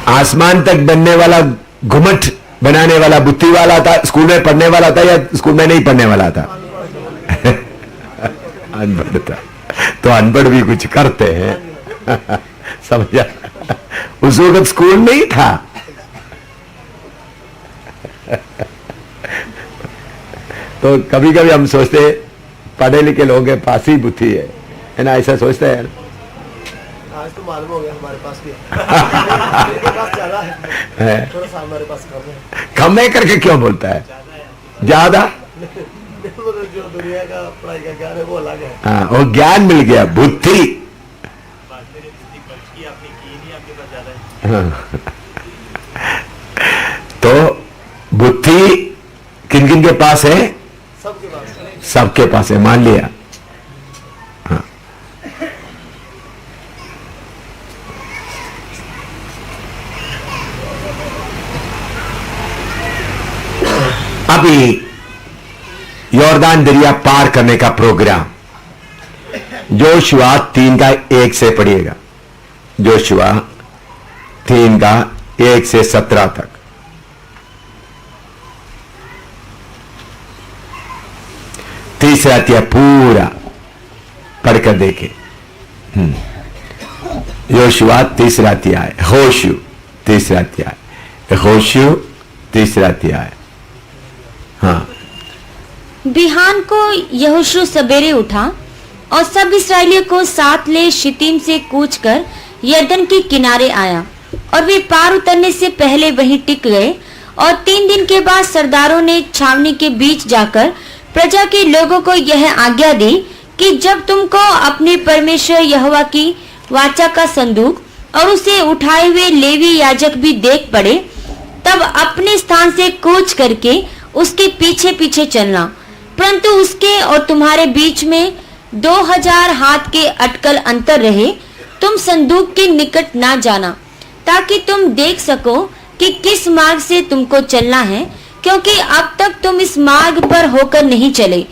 आसमान तक बनने वाला, घुमट बनाने वाला बुद्धि वाला था, स्कूल में पढ़ने वाला था या स्कूल में नहीं पढ़ने वाला था? अनपढ़ था। तो अनपढ़ भी कुछ करते हैं, समझा? उस वक्त स्कूल नहीं था। तो कभी कभी हम सोचते पढ़े लिखे लोगों के पास ही बुद्धि है ना? ऐसा सोचते हैं। आज तो मालूम हो गया हमारे पास भी पास ज्यादा है, थोड़ा सा हमारे पास कम है। कम है करके क्यों बोलता है? ज्यादा जो दुनिया का पढ़ाई का ज्ञान है वो अलग है। हाँ, वो ज्ञान मिल गया, बुद्धि। हाँ। तो बुद्धि किन किन के पास है? सबके पास है। सबके पास है, मान लिया। हाँ। अभी यॉर्दान दरिया पार करने का प्रोग्राम जोशुआ 3:1 से पढ़िएगा। जोशुआ 3:1 से 17 तक। तीसरा अध्याय पूरा पढ़कर देखे। योशुआ तीसरा अध्याय, होशू तीसरा अध्याय, होशू तीसरा अध्याय। हाँ। बिहान को यहोशू सवेरे उठा और सब इस्राएलियों को साथ ले शितीम से कूच कर यरदन के किनारे आया और वे पार उतरने से पहले वहीं टिक गए। और 3 दिन के बाद सरदारों ने छावनी के बीच जाकर प्रजा के लोगों को यह आज्ञा दी कि जब तुमको अपने परमेश्वर यहोवा की वाचा का संदूक और उसे उठाए हुए लेवी याजक भी देख पड़े, तब अपने स्थान से कूच करके उसके पीछे पीछे चलना, परंतु उसके और तुम्हारे बीच में 2000 हाथ के अटकल अंतर रहे। तुम संदूक के निकट ना जाना, ताकि तुम देख सको कि किस मार्ग से तुमको चलना है, क्योंकि अब तक तुम इस मार्ग पर होकर नहीं चले।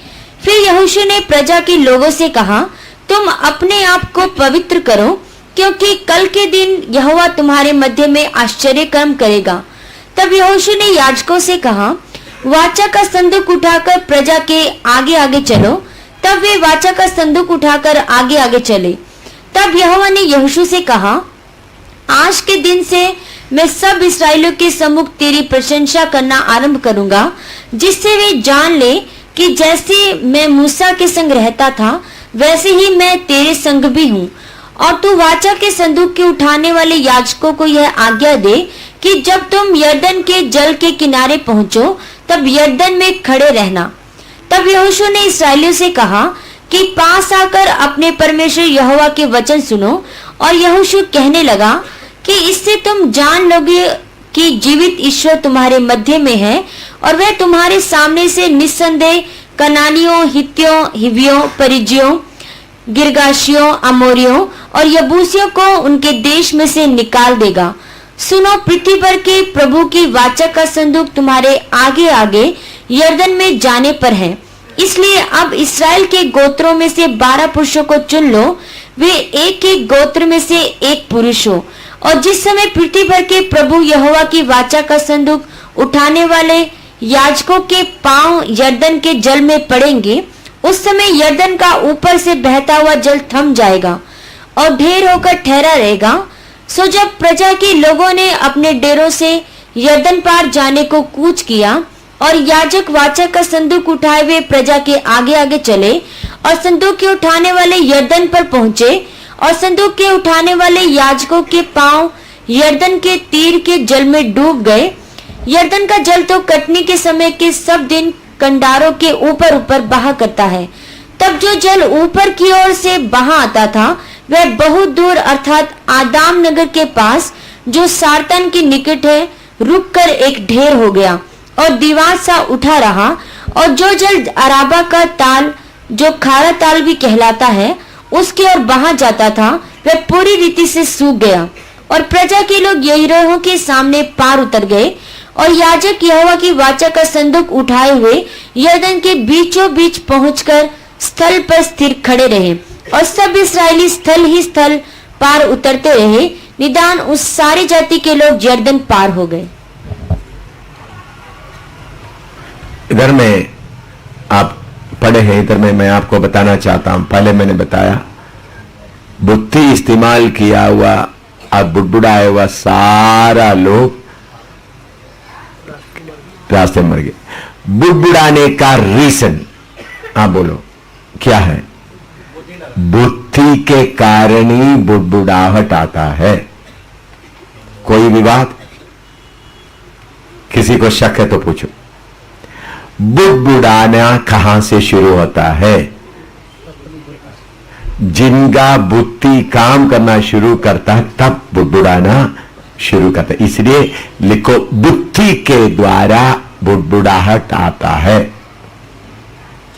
फिर यहोशू ने प्रजा के लोगों से कहा, तुम अपने आप को पवित्र करो, क्योंकि कल के दिन यहोवा तुम्हारे मध्य में आश्चर्य कर्म करेगा। तब यहोशू ने याजकों से कहा, वाचा का संदूक उठाकर प्रजा के आगे आगे चलो। तब वे वाचा का संदूक उठाकर आगे आगे चले। तब यहोवा ने यहोशू से कहा, आज के दिन से मैं सब इस्राएलियों के सम्मुख तेरी प्रशंसा करना आरंभ करूंगा, जिससे वे जान ले कि जैसे मैं मूसा के संग रहता था, वैसे ही मैं तेरे संग भी हूँ। और तू वाचा के संदूक के उठाने वाले याजकों को यह आज्ञा दे कि जब तुम यरदन के जल के किनारे पहुंचो, तब यरदन में खड़े रहना। तब यहोशू ने इस्राएलियों से कहा कि पास आकर अपने परमेश्वर यहोवा के वचन सुनो। और यहोशू कहने लगा कि इससे तुम जान लोगे कि जीवित ईश्वर तुम्हारे मध्य में है, और वह तुम्हारे सामने से निस्संदेह कनानियों, हित्तियों, हिवियों, परिज्जियों, गिरगाशियों, अमोरियों और यबूसियों को उनके देश में से निकाल देगा। सुनो, पृथ्वी पर के प्रभु की वाचा का संदूक तुम्हारे आगे आगे यरदन में जाने पर है। इसलिए अब इस्राएल के गोत्रों में से 12 पुरुषों को चुन लो, वे एक एक गोत्र में से एक पुरुष हो। और जिस समय पृथ्वी पर के प्रभु यहोवा की वाचा का संदूक उठाने वाले याजकों के पांव यरदन के जल में पड़ेंगे, उस समय यरदन का ऊपर से बहता हुआ जल थम जाएगा और ढेर होकर ठहरा रहेगा। सो जब प्रजा के लोगों ने अपने डेरों से यरदन पार जाने को कूच किया और याजक वाचा का संदूक उठाए हुए प्रजा के आगे आगे चले और संदूक के उठाने वाले यरदन पर पहुंचे, और संदूक के उठाने वाले याजकों के पांव यरदन के तीर के जल में डूब गए। यरदन का जल तो कटनी के समय के सब दिन कंडारों के ऊपर ऊपर बहा करता है। तब जो जल ऊपर की ओर से बहा आता था, वह बहुत दूर अर्थात आदाम नगर के पास, जो सारतन के निकट है, रुककर एक ढेर हो गया और दीवार सा उठा रहा। और जो जल अराबा का ताल, जो खारा ताल भी कहलाता है, उसकी ओर बहा जाता था, वह पूरी रीति से सूख गया। और प्रजा के लोग यरीहो के सामने पार उतर गए, और याजक यहोवा की वाचा का संदूक उठाए हुए यरदन के बीचों बीच पहुंचकर स्थल पर स्थिर खड़े रहे। और सब इस्राएली स्थल ही स्थल पार उतरते रहे, निदान उस सारी जाति के लोग यरदन पार हो गए। इधर में आप पढ़े हैं, इधर में मैं आपको बताना चाहता हूं। पहले मैंने बताया बुद्धि इस्तेमाल किया हुआ और बुड़बुड़ाया हुआ सारा लोग रास्ते मर गए। बुड़बुड़ाने का रीजन आप बोलो क्या है? बुद्धि के कारण ही बुड़बुड़ाहट आता है। कोई विवाद? किसी को शक है तो पूछो। बुड़बुड़ाना कहां से शुरू होता है? जिनका बुद्धि काम करना शुरू करता है तब बुड़बुड़ाना शुरू करता है। इसलिए लिखो, बुद्धि के द्वारा बुड़बुड़ाहट आता है।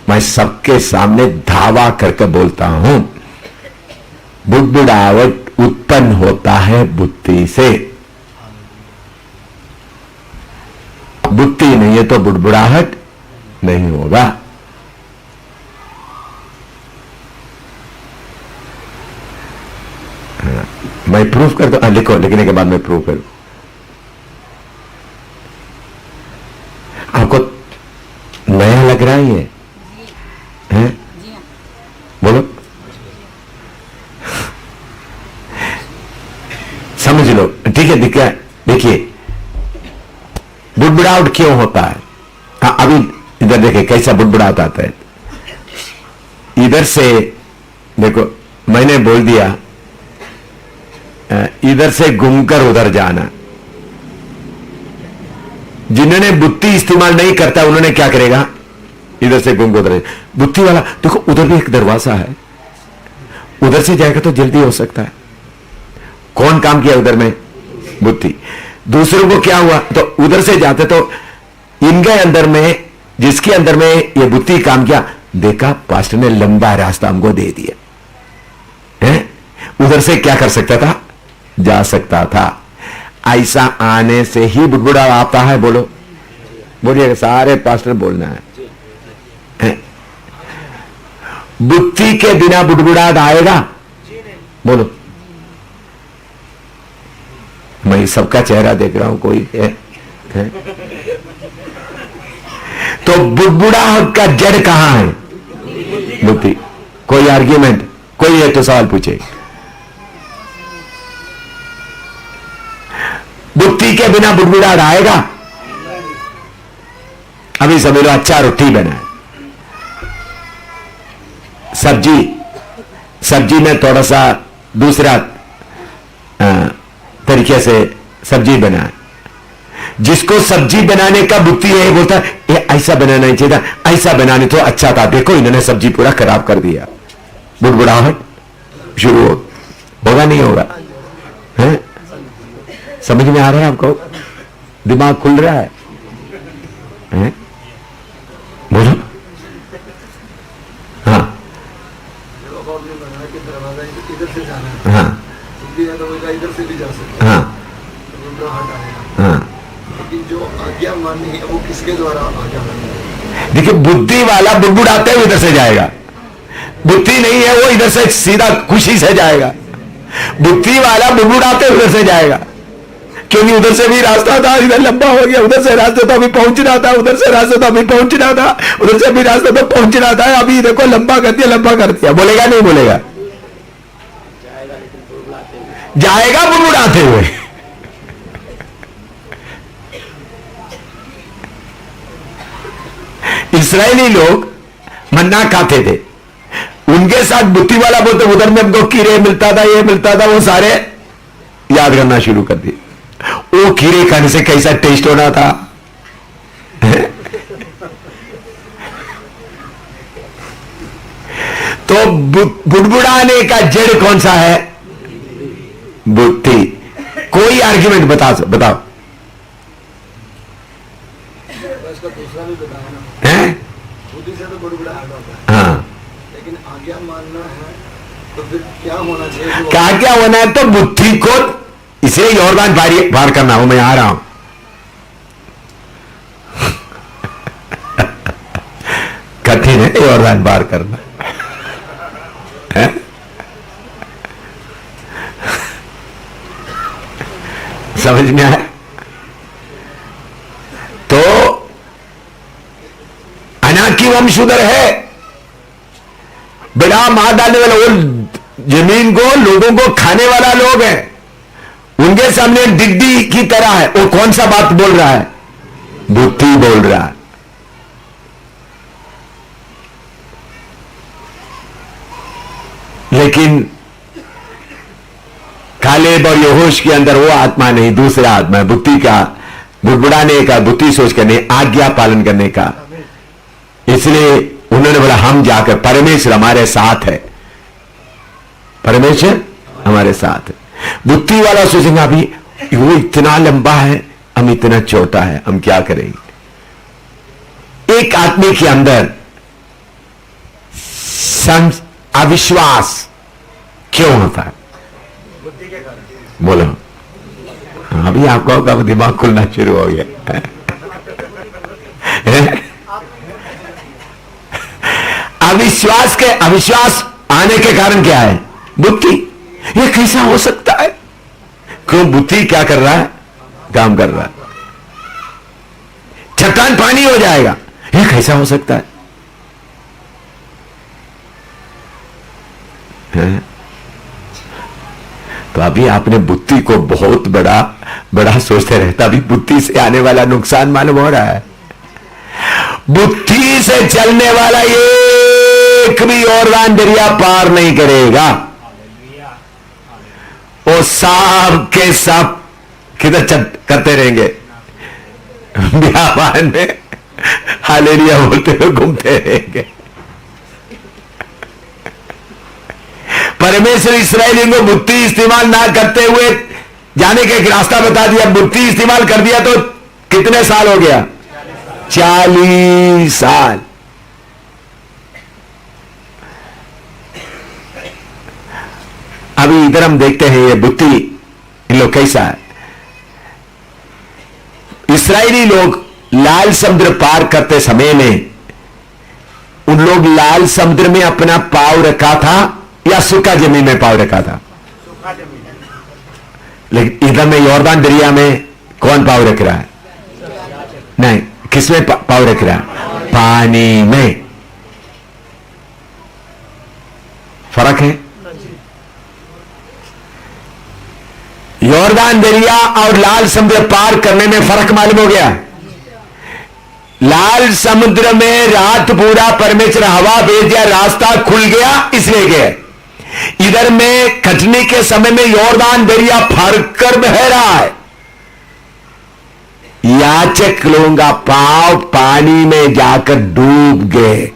मैं सबके सामने दावा करके बोलता हूं, बुड़बुड़ाहट उत्पन्न होता है बुद्धि से। बुद्धि नहीं है तो बुड़बुड़ाहट नहीं होगा। मैं प्रूफ कर दो, लिखो, लिखने के बाद मैं प्रूफ करूं। आपको नया लग रहा है ये? हैं? बोलो, समझ लो, ठीक है? देखिए बुड़बुड़ाहट क्यों होता है। अभी इधर देखिए कैसा बुड़बुड़ाहट आता है। इधर से देखो, मैंने बोल दिया इधर से घूमकर उधर जाना। जिन्होंने बुद्धि इस्तेमाल नहीं करता उन्होंने क्या करेगा? इधर से घूम कर उधर। बुद्धि वाला देखो, उधर भी एक दरवाजा है, उधर से जाएगा तो जल्दी हो सकता है। कौन काम किया उधर में? बुद्धि। दूसरों को क्या हुआ? तो उधर से जाते तो इनके अंदर में, जिसके अंदर में ये बुद्धि काम किया, देखा पास्टर ने लंबा रास्ता हमको दे दिया है, उधर से क्या कर सकता था? जा सकता था। ऐसा आने से ही बुड़बुड़ा आता है। बोलो, बोलिएगा, सारे पास्टर बोलना है। बुद्धि के बिना बुड़बुड़ाहट आएगा? बोलो। मैं सबका चेहरा देख रहा हूं, कोई है? तो बुड़बुड़ाहट का जड़ कहां है? बुद्धि। कोई आर्ग्यूमेंट? कोई है तो सवाल पूछे। बुद्धि के बिना बुड़बुड़ाहट आएगा? अभी सभी लोग अच्छा रोटी बनाए, सब्जी में थोड़ा सा दूसरा तरीके से सब्जी बनाए। जिसको सब्जी बनाने का बुद्धि है बोलता है ये ऐसा बनाना नहीं चाहिए था, ऐसा बनाने तो अच्छा था, देखो इन्होंने सब्जी पूरा खराब कर दिया। बुड़बुड़ाहट शुरू होगा नहीं होगा? है? समझ में आ रहा है आपको? दिमाग खुल रहा है? बोलो। हाँ हाँ इधर से भी जा सकते। हाँ हाँ। लेकिन जो आज्ञा माननी है वो किसके द्वारा आज्ञा माननी है? देखिए, बुद्धि वाला बुड़बुड़ाते हुए इधर से जाएगा। बुद्धि नहीं है वो इधर से सीधा खुशी से जाएगा। बुद्धि वाला बुड़बुड़ाते उधर से जाएगा, क्योंकि उधर से भी रास्ता था, इधर लंबा हो गया, उधर से रास्ता था अभी पहुंचना था, उधर से रास्ता था अभी पहुंचना था, उधर से भी रास्ता था पहुंचना था, अभी देखो लंबा कर दिया, लंबा कर दिया। बोलेगा नहीं बोलेगा? जाएगा बुड़बुड़ाते हुए। इस्राएली लोग मन्ना खाते थे, उनके साथ बुद्धि वाला बोलते उधर में हमको कीड़े मिलता था, ये मिलता था, वो सारे याद करना शुरू कर दिए। वो कीड़े खाने से कैसा टेस्ट होना था। तो बुड़बुड़ाने का जड़ कौन सा है? बुद्धि। कोई आर्ग्यूमेंट बताओ। इसका दूसरा भी बताया ना, हैं? बुद्धि से तो बुड़बुड़ाहट होता है। हाँ, लेकिन आज्ञा मानना है तो फिर क्या होना चाहिए? क्या होना है? तो बुद्धि को इसे यॉर्दान पार करना हो। मैं आ रहा हूं। कठिन है यॉर्दान पार करना, है? समझ में आया? तो अनाकी वंशधर है, बड़ा मार डालने वाला, वो जमीन को लोगों को खाने वाला लोग है, उनके सामने डिड्डी की तरह है। वो कौन सा बात बोल रहा है? बुद्धि बोल रहा है। लेकिन कालेब और यहोश के अंदर वो आत्मा नहीं, दूसरा आत्मा है, बुद्धि का, बुड़बुड़ाने का, बुद्धि सोच करने, आज्ञा पालन करने का। इसलिए उन्होंने बोला हम जाकर, परमेश्वर हमारे साथ है, परमेश्वर हमारे साथ है। बुद्धि वाला सोचेंगे अभी वो इतना लंबा है, हम इतना छोटा है, हम क्या करेंगे? एक आदमी के अंदर अविश्वास क्यों होता है? बोलो। अभी आपको कब दिमाग खुलना शुरू हो गया? अविश्वास आने के कारण क्या है? बुद्धि। ये कैसा हो सकता है? क्यों? बुद्धि क्या कर रहा है? काम कर रहा है। चट्टान पानी हो जाएगा, ये कैसा हो सकता है? तो अभी आपने बुद्धि को बहुत बड़ा सोचते रहता, अभी बुद्धि से आने वाला नुकसान मालूम हो रहा है। बुद्धि से चलने वाला एक भी यॉर्दान दरिया पार नहीं करेगा। वो सब के सब किधर करते रहेंगे? व्यापार में हालेलुया बोलते हुए घूमते रहेंगे। परमेश्वर इस्राएलियों को बुद्धि इस्तेमाल ना करते हुए जाने का एक रास्ता बता दिया। बुद्धि इस्तेमाल कर दिया तो कितने साल हो गया? 40 साल। अभी इधर हम देखते हैं ये बुद्धि इन लोग कैसा है। इस्राएली लोग लाल समुद्र पार करते समय में उन लोग लाल समुद्र में अपना पांव रखा था या सूखा जमीन में पांव रखा था? लेकिन इधर में यॉर्दान दरिया में कौन पांव रख रहा है? नहीं, किसमें पांव रख रहा है? पानी में। फर्क है। यॉर्दान दरिया और लाल समुद्र पार करने में फर्क मालूम हो गया। लाल समुद्र में रात पूरा परमेश्वर हवा भेज दिया, रास्ता खुल गया, इसलिए गए। इधर में कटने के समय में यॉर्दान दरिया फरक कर बह रहा है। याचक लोगों का पांव पानी में जाकर डूब गए।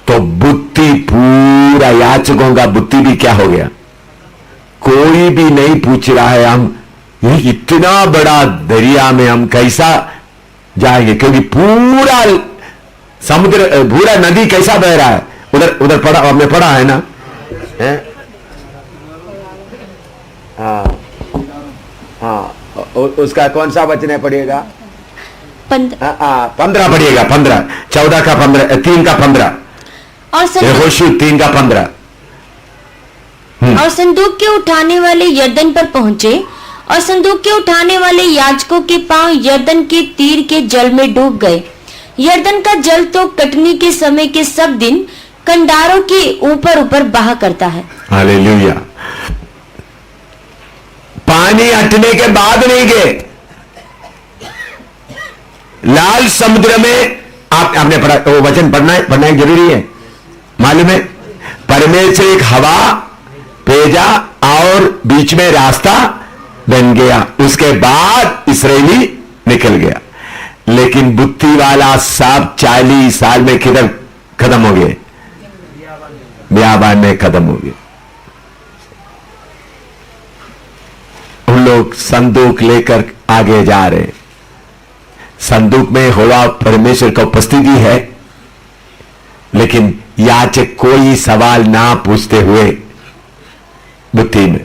तो बुद्धि, पूरा याचकों का बुद्धि भी क्या हो गया? कोई भी नहीं पूछ रहा है हम इतना बड़ा दरिया में हम कैसा जाएंगे, क्योंकि पूरा समुद्र, पूरा नदी कैसा बह रहा है। उधर पढ़ा, हमने पढ़ा है ना? हाँ, उसका कौन सा वचन है पढ़िएगा? 15 पढ़िएगा, 15, 14 का 15, 3 का 15 और होशू 3 का 15। और संदूक के उठाने वाले यरदन पर पहुंचे, और संदूक के उठाने वाले याजकों के पांव यरदन के तीर के जल में डूब गए। यरदन का जल तो कटनी के समय के सब दिन कंडारों के ऊपर ऊपर बहा करता है। हालेलुया। पानी हटने के बाद नहीं गए। लाल समुद्र में आपने पढ़ा, वो वचन पढ़ना जरूरी है, मालूम है? परमेश्वर एक हवा भेजा और बीच में रास्ता बन गया, उसके बाद इस्राएली निकल गया। लेकिन बुद्धि वाला सब 40 साल में किधर खत्म हो गए? बियाबान में खत्म हो गए। उन लोग संदूक लेकर आगे जा रहे। संदूक में होवा परमेश्वर का उपस्थिति है, लेकिन याचक कोई सवाल ना पूछते हुए बुद्धि में।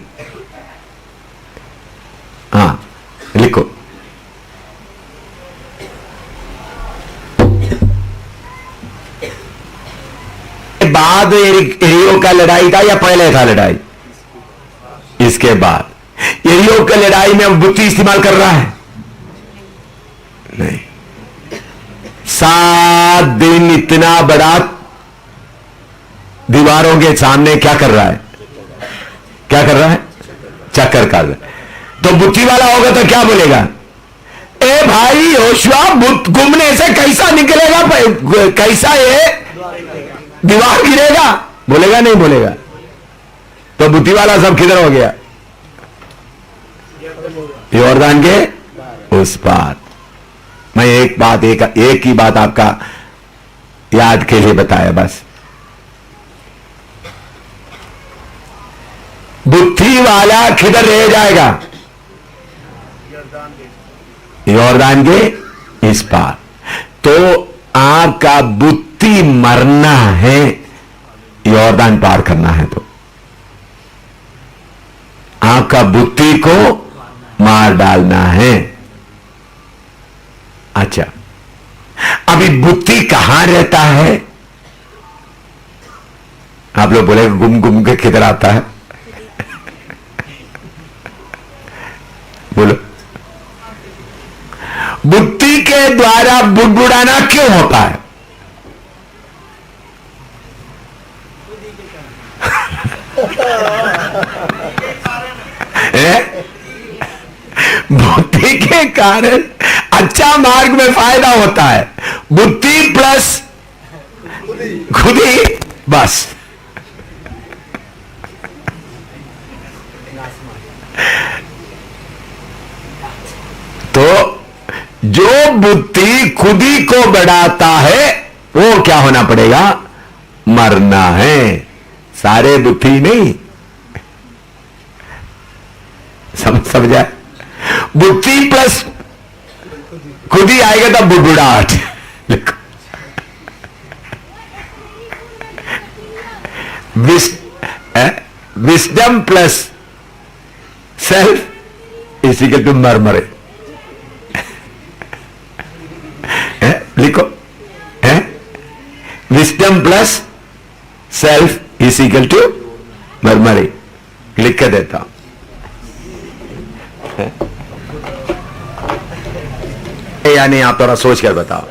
हाँ, लिखो। बाद एरियो का लड़ाई था या पहले था लड़ाई? इसके बाद। एरियो का लड़ाई में बुद्धि इस्तेमाल कर रहा है? नहीं। 7 दिन इतना बड़ा दीवारों के सामने क्या कर रहा है? क्या कर रहा है? चक्कर काट रहा है। तो बुद्धि वाला होगा तो क्या बोलेगा? ए भाई योशुआ, घूमने से कैसा निकलेगा, कैसा ये दीवार गिरेगा? बोलेगा नहीं बोलेगा? तो बुद्धि वाला सब किधर हो गया? यॉर्दान के उस पार। मैं एक ही बात आपका याद के लिए बताया बस। बुद्धि वाला किधर रह जाएगा? यॉर्दान के इस पार। तो आपका बुद्धि मरना है, यॉर्दान पार करना है। तो आपका बुद्धि को मार डालना है। अच्छा, अभी बुद्धि कहां रहता है? आप लोग बोले गुम गुम के किधर आता है? बोलो। बुद्धि के द्वारा बुड़बुड़ाना क्यों होता है? बुद्धि के कारण अच्छा मार्ग में फायदा होता है। बुद्धि प्लस खुदी, बस। तो जो बुद्धि खुदी को बढ़ाता है वो क्या होना पड़ेगा? मरना है। सारे बुद्धि नहीं, समझा? बुद्धि प्लस खुदी आएगा तब बुड़बुड़ाहट। विस्डम प्लस सेल्फ इसी के तुम मरमरे। लिखो है wisdom plus self is equal to मरमरी, लिख के देता हूं। या नहीं, आप थोड़ा सोच कर बताओ,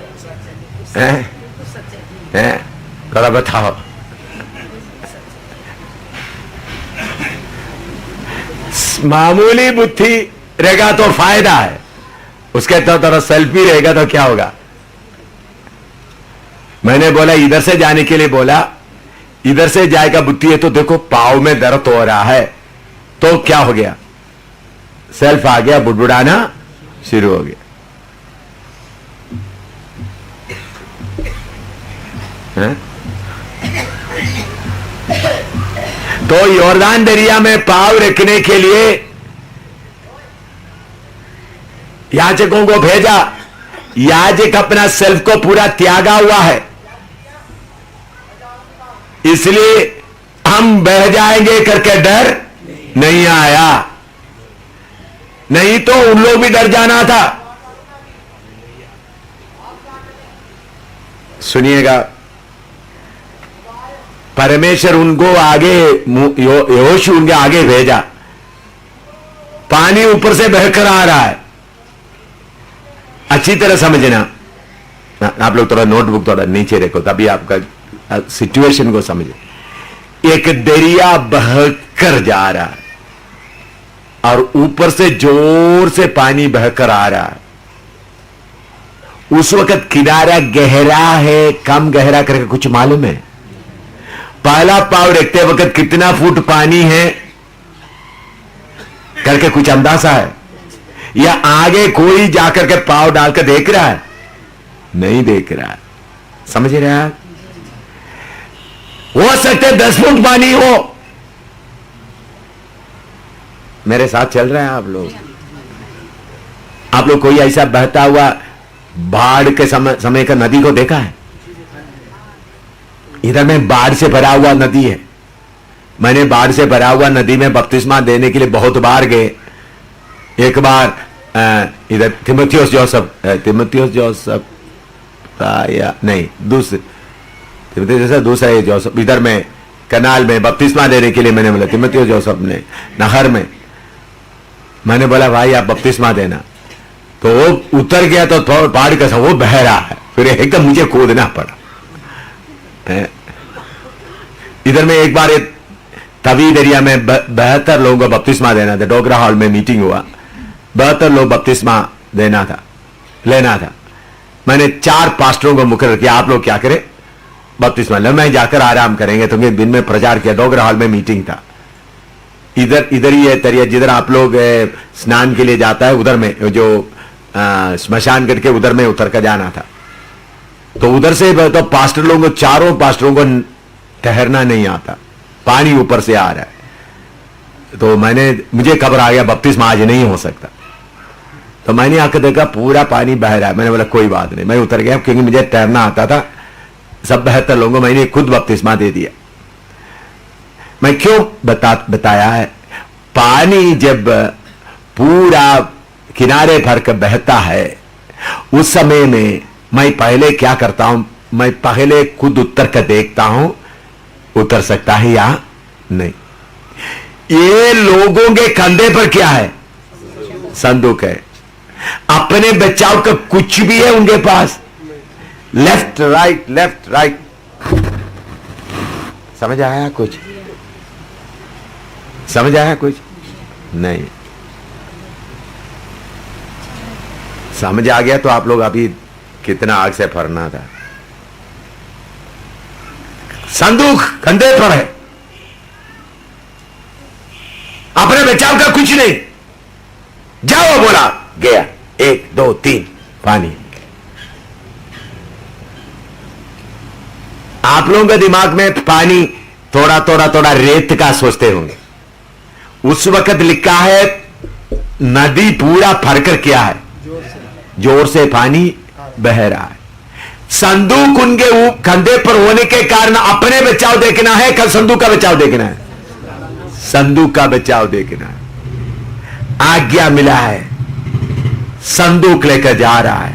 थोड़ा बताओ। मामूली बुद्धि रहेगा तो फायदा है, उसके तो थोड़ा सेल्फी रहेगा तो क्या होगा। मैंने बोला इधर से जाने के लिए बोला, इधर से जाएगा बुद्धि है तो देखो पाव में दर्द हो रहा है, तो क्या हो गया, सेल्फ आ गया, बुड़बुड़ाना शुरू हो गया। तो यॉर्दान दरिया में पाव रखने के लिए याजकों को भेजा, याजक अपना सेल्फ को पूरा त्यागा हुआ है, इसलिए हम बह जाएंगे करके डर नहीं आया, नहीं तो उन लोग भी डर जाना था। सुनिएगा, परमेश्वर उनको आगे, यहोशू उनके आगे भेजा, पानी ऊपर से बहकर आ रहा है। अच्छी तरह समझना, आप लोग थोड़ा नोटबुक थोड़ा नीचे रखो तभी आपका सिचुएशन को समझे। एक दरिया बहकर जा रहा है और ऊपर से जोर से पानी बहकर आ रहा है। उस वक्त किनारा गहरा है, कम गहरा करके कुछ मालूम है? पहला पाव रखते वक्त कितना फुट पानी है करके कुछ अंदाजा है? या आगे कोई जाकर के पाव डालकर देख रहा है? नहीं देख रहा है। समझ रहे हैं? हो सकते 10 फुट पानी हो। मेरे साथ चल रहे हैं आप लोग? आप लोग कोई ऐसा बहता हुआ बाढ़ के समय का नदी को देखा है? इधर में बाढ़ से भरा हुआ नदी है। मैंने बाढ़ से भरा हुआ नदी में बपतिस्मा देने के लिए बहुत बार गए। एक बार इधर तिमोथियोस जोसेफ या नहीं, दूसरा जोसेफ, इधर में कनाल में बपतिस्मा देने के लिए मैंने बोला, तिमोथियोस जोसेफ ने नहर में, मैंने बोला भाई आप बपतिस्मा देना, तो वो उतर गया तो थोड़ा बाढ़ का वो बह रहा है, फिर एकदम मुझे कूदना पड़ा। इधर में एक बार तवी दरिया में 72 लोगों को बपतिस्मा देना था। डोगरा हॉल में मीटिंग हुआ, 72 लोग बपतिस्मा लेना था। मैंने 4 पास्टरों को मुकर किया, आप लोग क्या करें, बपतिस्मा ले, मैं जाकर आराम करेंगे। तो दिन में प्रचार किया, डोगरा हॉल में मीटिंग था। इधर ही है तरिया, जिधर आप लोग स्नान के लिए जाता है, उधर में जो स्मशान करके उधर में उतर कर जाना था। तो उधर से तो पास्टर लोगों को, 4 पास्टरों को ठहरना नहीं आता, पानी ऊपर से आ रहा है। तो मुझे खबर आ गया बपतिस्मा आज नहीं हो सकता। तो मैंने आकर देखा पूरा पानी बह रहा है। मैंने बोला कोई बात नहीं, मैं उतर गया, क्योंकि मुझे तैरना आता था। सब 72 लोगों को मैंने खुद बपतिस्मा दे दिया। मैं क्यों बताया है, पानी जब पूरा किनारे भर कर बहता है, उस समय में मैं पहले क्या करता हूं, मैं पहले खुद उतर कर देखता हूं उतर सकता है या नहीं। ये लोगों के कंधे पर क्या है, संदूक है। अपने बचाव का कुछ भी है उनके पास, लेफ्ट राइट। समझ आया कुछ? समझ आया कुछ? नहीं समझ आ गया तो आप लोग अभी कितना आग से फरना था। संदूक कंधे पर है, अपने बचाव का कुछ नहीं। जाओ बोला, गया, 1 2 3 पानी। आप लोगों के दिमाग में पानी थोड़ा रेत का सोचते होंगे। उस वक्त लिखा है नदी पूरा भरकर क्या है, जोर से पानी बह रहा है। संदूक उनके कंधे पर होने के कारण अपने बचाव देखना है, कल संदूक का बचाव देखना है, संदूक का बचाव देखना है। आज्ञा मिला है, संदूक लेकर जा रहा है,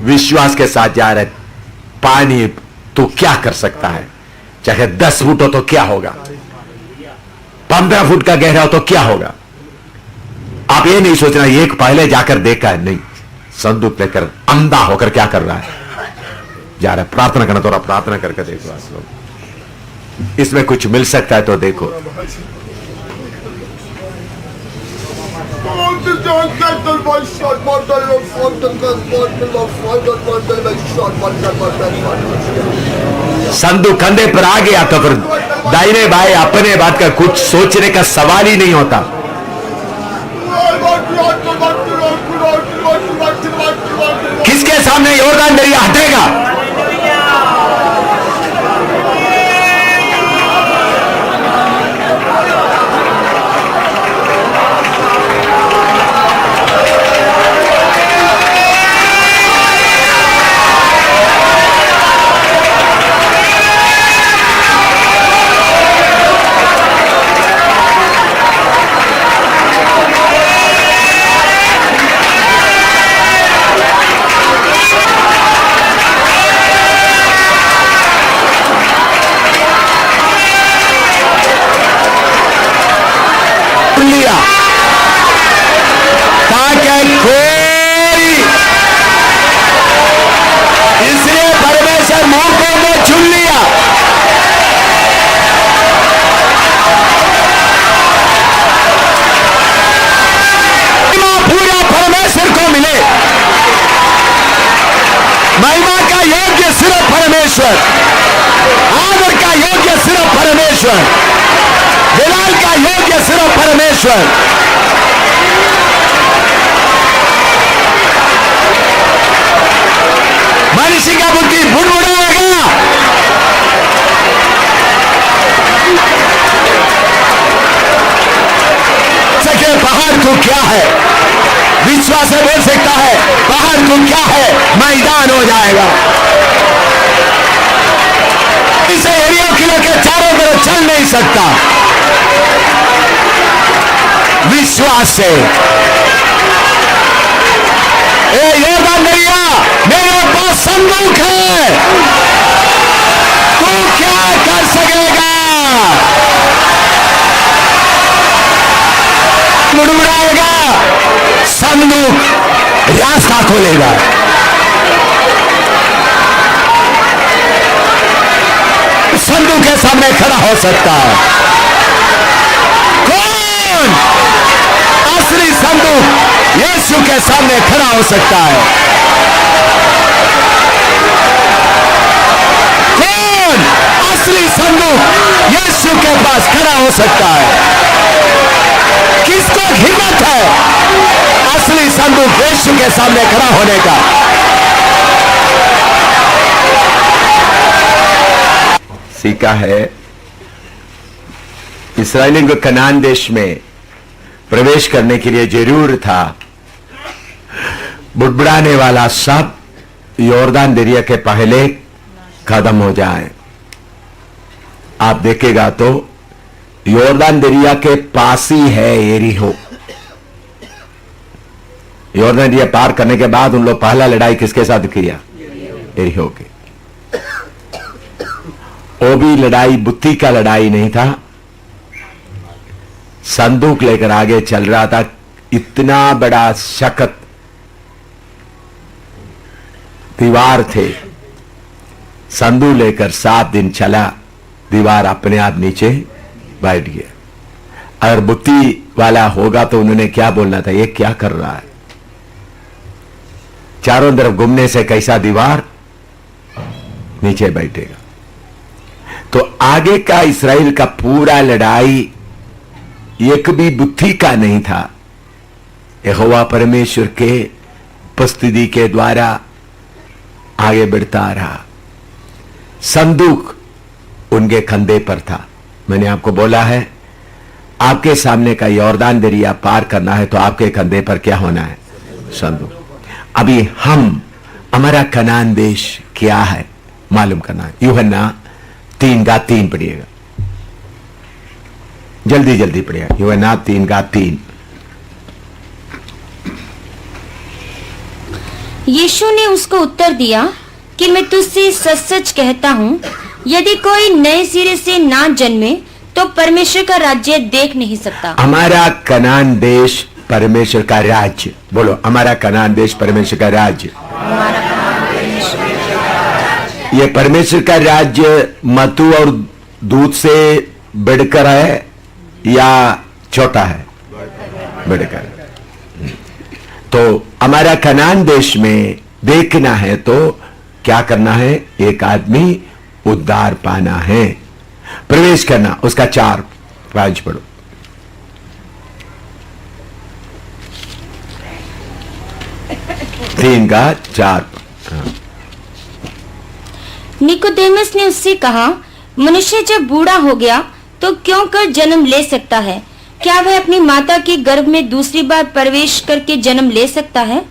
विश्वास के साथ जा रहा है, पानी तू क्या कर सकता है? चाहे 10 फुट हो तो क्या होगा, 15 फुट का गहरा हो तो क्या होगा? आप ये नहीं सोचना ये पहले जाकर देखा है, नहीं, संदूक लेकर अंधा होकर क्या कर रहा है, जा रहा है। प्रार्थना करना, थोड़ा प्रार्थना करके देखो आप लोग, इसमें कुछ मिल सकता है तो देखो। संदूक कंधे पर आ गया तो फिर दाहिने बाएं अपने बात का कुछ सोचने का सवाल ही नहीं होता। किसके सामने यॉर्दान दरिया हटेगा? लिया ताकि कोई, इसलिए परमेश्वर मौकों में चुन लिया। पूरा परमेश्वर को मिले, महिमा का योग्य सिर्फ परमेश्वर, आदर का योग्य सिर्फ परमेश्वर, जलाल का योग्य सिर्फ परमेश्वर। मनुष्य का बुद्धि बुड़बुड़ाएगा, सके पहाड़ को क्या है, विश्वास से बोल सकता है पहाड़ को क्या है, मैदान हो जाएगा। इसे एरियो किलो के चारों तरफ चल नहीं सकता, विश्वास से। ए यॉर्दान दरिया, मेरे पास संदूक है, तू क्या कर सकेगा? मुड़मुड़ाएगा, संदूक रास्ता खोलेगा। संदूक के सामने खड़ा हो सकता है कौन? असली संदूक यीशु के सामने खड़ा हो सकता है। कौन? असली संदूक यीशु के पास खड़ा हो सकता है। किसको हिम्मत है असली संदूक यीशु के सामने खड़ा होने का? सीखा है इस्राएलियों को कनान देश में प्रवेश करने के लिए जरूर था बुड़बुड़ाने वाला सब यॉर्दान दरिया के पहले खत्म हो जाए। आप देखेगा तो यॉर्दान दरिया के पास ही है एरिहो। यॉर्दान दरिया पार करने के बाद उन लोग पहला लड़ाई किसके साथ किया? एरिहो की। वो भी लड़ाई बुद्धि का लड़ाई नहीं था, संदूक लेकर आगे चल रहा था। इतना बड़ा सख्त दीवार थे, संदूक लेकर 7 दिन चला, दीवार अपने आप नीचे बैठ गया। अगर बुद्धि वाला होगा तो उन्होंने क्या बोलना था, ये क्या कर रहा है? चारों तरफ घूमने से कैसा दीवार नीचे बैठेगा। तो आगे का इस्राएल का पूरा लड़ाई एक भी बुद्धि का नहीं था, यहोवा परमेश्वर के उपस्थिति के द्वारा आगे बढ़ता रहा। संदूक उनके कंधे पर था। मैंने आपको बोला है आपके सामने का यॉर्दान दरिया पार करना है तो आपके कंधे पर क्या होना है? संदूक। अभी हमारा कनान देश क्या है मालूम करना है। यूहन्ना 3:3 पढ़िएगा, जल्दी जल्दी पढ़िएगा। यूहन्ना 3:3। यीशु ने उसको उत्तर दिया कि मैं तुझसे सच सच कहता हूँ, यदि कोई नए सिरे से ना जन्मे तो परमेश्वर का राज्य देख नहीं सकता। हमारा कनान देश परमेश्वर का राज्य, बोलो हमारा कनान देश परमेश्वर का राज्य। ये परमेश्वर का राज्य मधु और दूध से बढ़कर है या छोटा है? बढ़कर। तो हमारा कनान देश में देखना है तो क्या करना है? एक आदमी उद्धार पाना है, प्रवेश करना। उसका 4-5 पढ़ो। तीन का 4। निकोदेमस ने उससे कहा, मनुष्य जब बूढ़ा हो गया तो क्यों कर जन्म ले सकता है? क्या वह अपनी माता के गर्भ में दूसरी बार प्रवेश करके जन्म ले सकता है?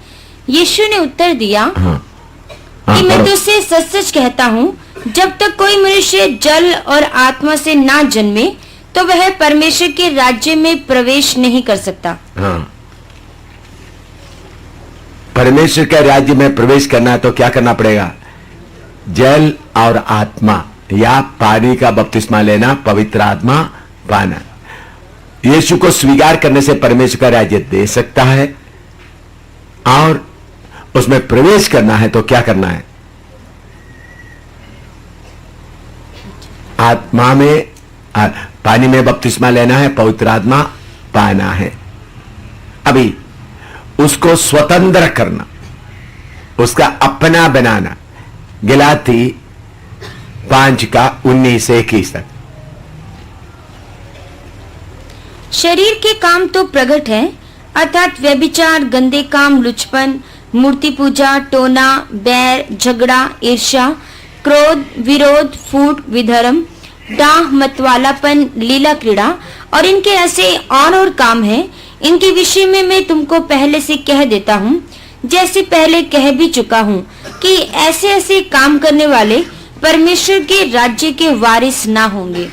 यीशु ने उत्तर दिया कि मैं तुझसे सच सच कहता हूँ, जब तक कोई मनुष्य जल और आत्मा से ना जन्मे तो वह परमेश्वर के राज्य में प्रवेश नहीं कर सकता। हाँ, परमेश्वर के राज्य में प्रवेश करना है तो क्या करना पड़ेगा? जल और आत्मा या पानी का बपतिस्मा लेना, पवित्र आत्मा पाना। यीशु को स्वीकार करने से परमेश्वर का राज्य दे सकता है, और उसमें प्रवेश करना है तो क्या करना है? आत्मा में पानी में बपतिस्मा लेना है, पवित्र आत्मा पाना है। अभी उसको स्वतंत्र करना, उसका अपना बनाना। गलाती 5:19-21 तक। शरीर के काम तो प्रकट है, अर्थात व्यभिचार, गंदे काम, लुचपन, मूर्ति पूजा, टोना, बैर, झगड़ा, ईर्ष्या, क्रोध, विरोध, फूट, विधर्म, डाह, मतवालापन, लीला क्रीड़ा और इनके ऐसे और काम हैं। इनके विषय में मैं तुमको पहले से कह देता हूँ, जैसे पहले कह भी चुका हूँ, कि ऐसे ऐसे काम करने वाले परमेश्वर के राज्य के वारिस ना होंगे।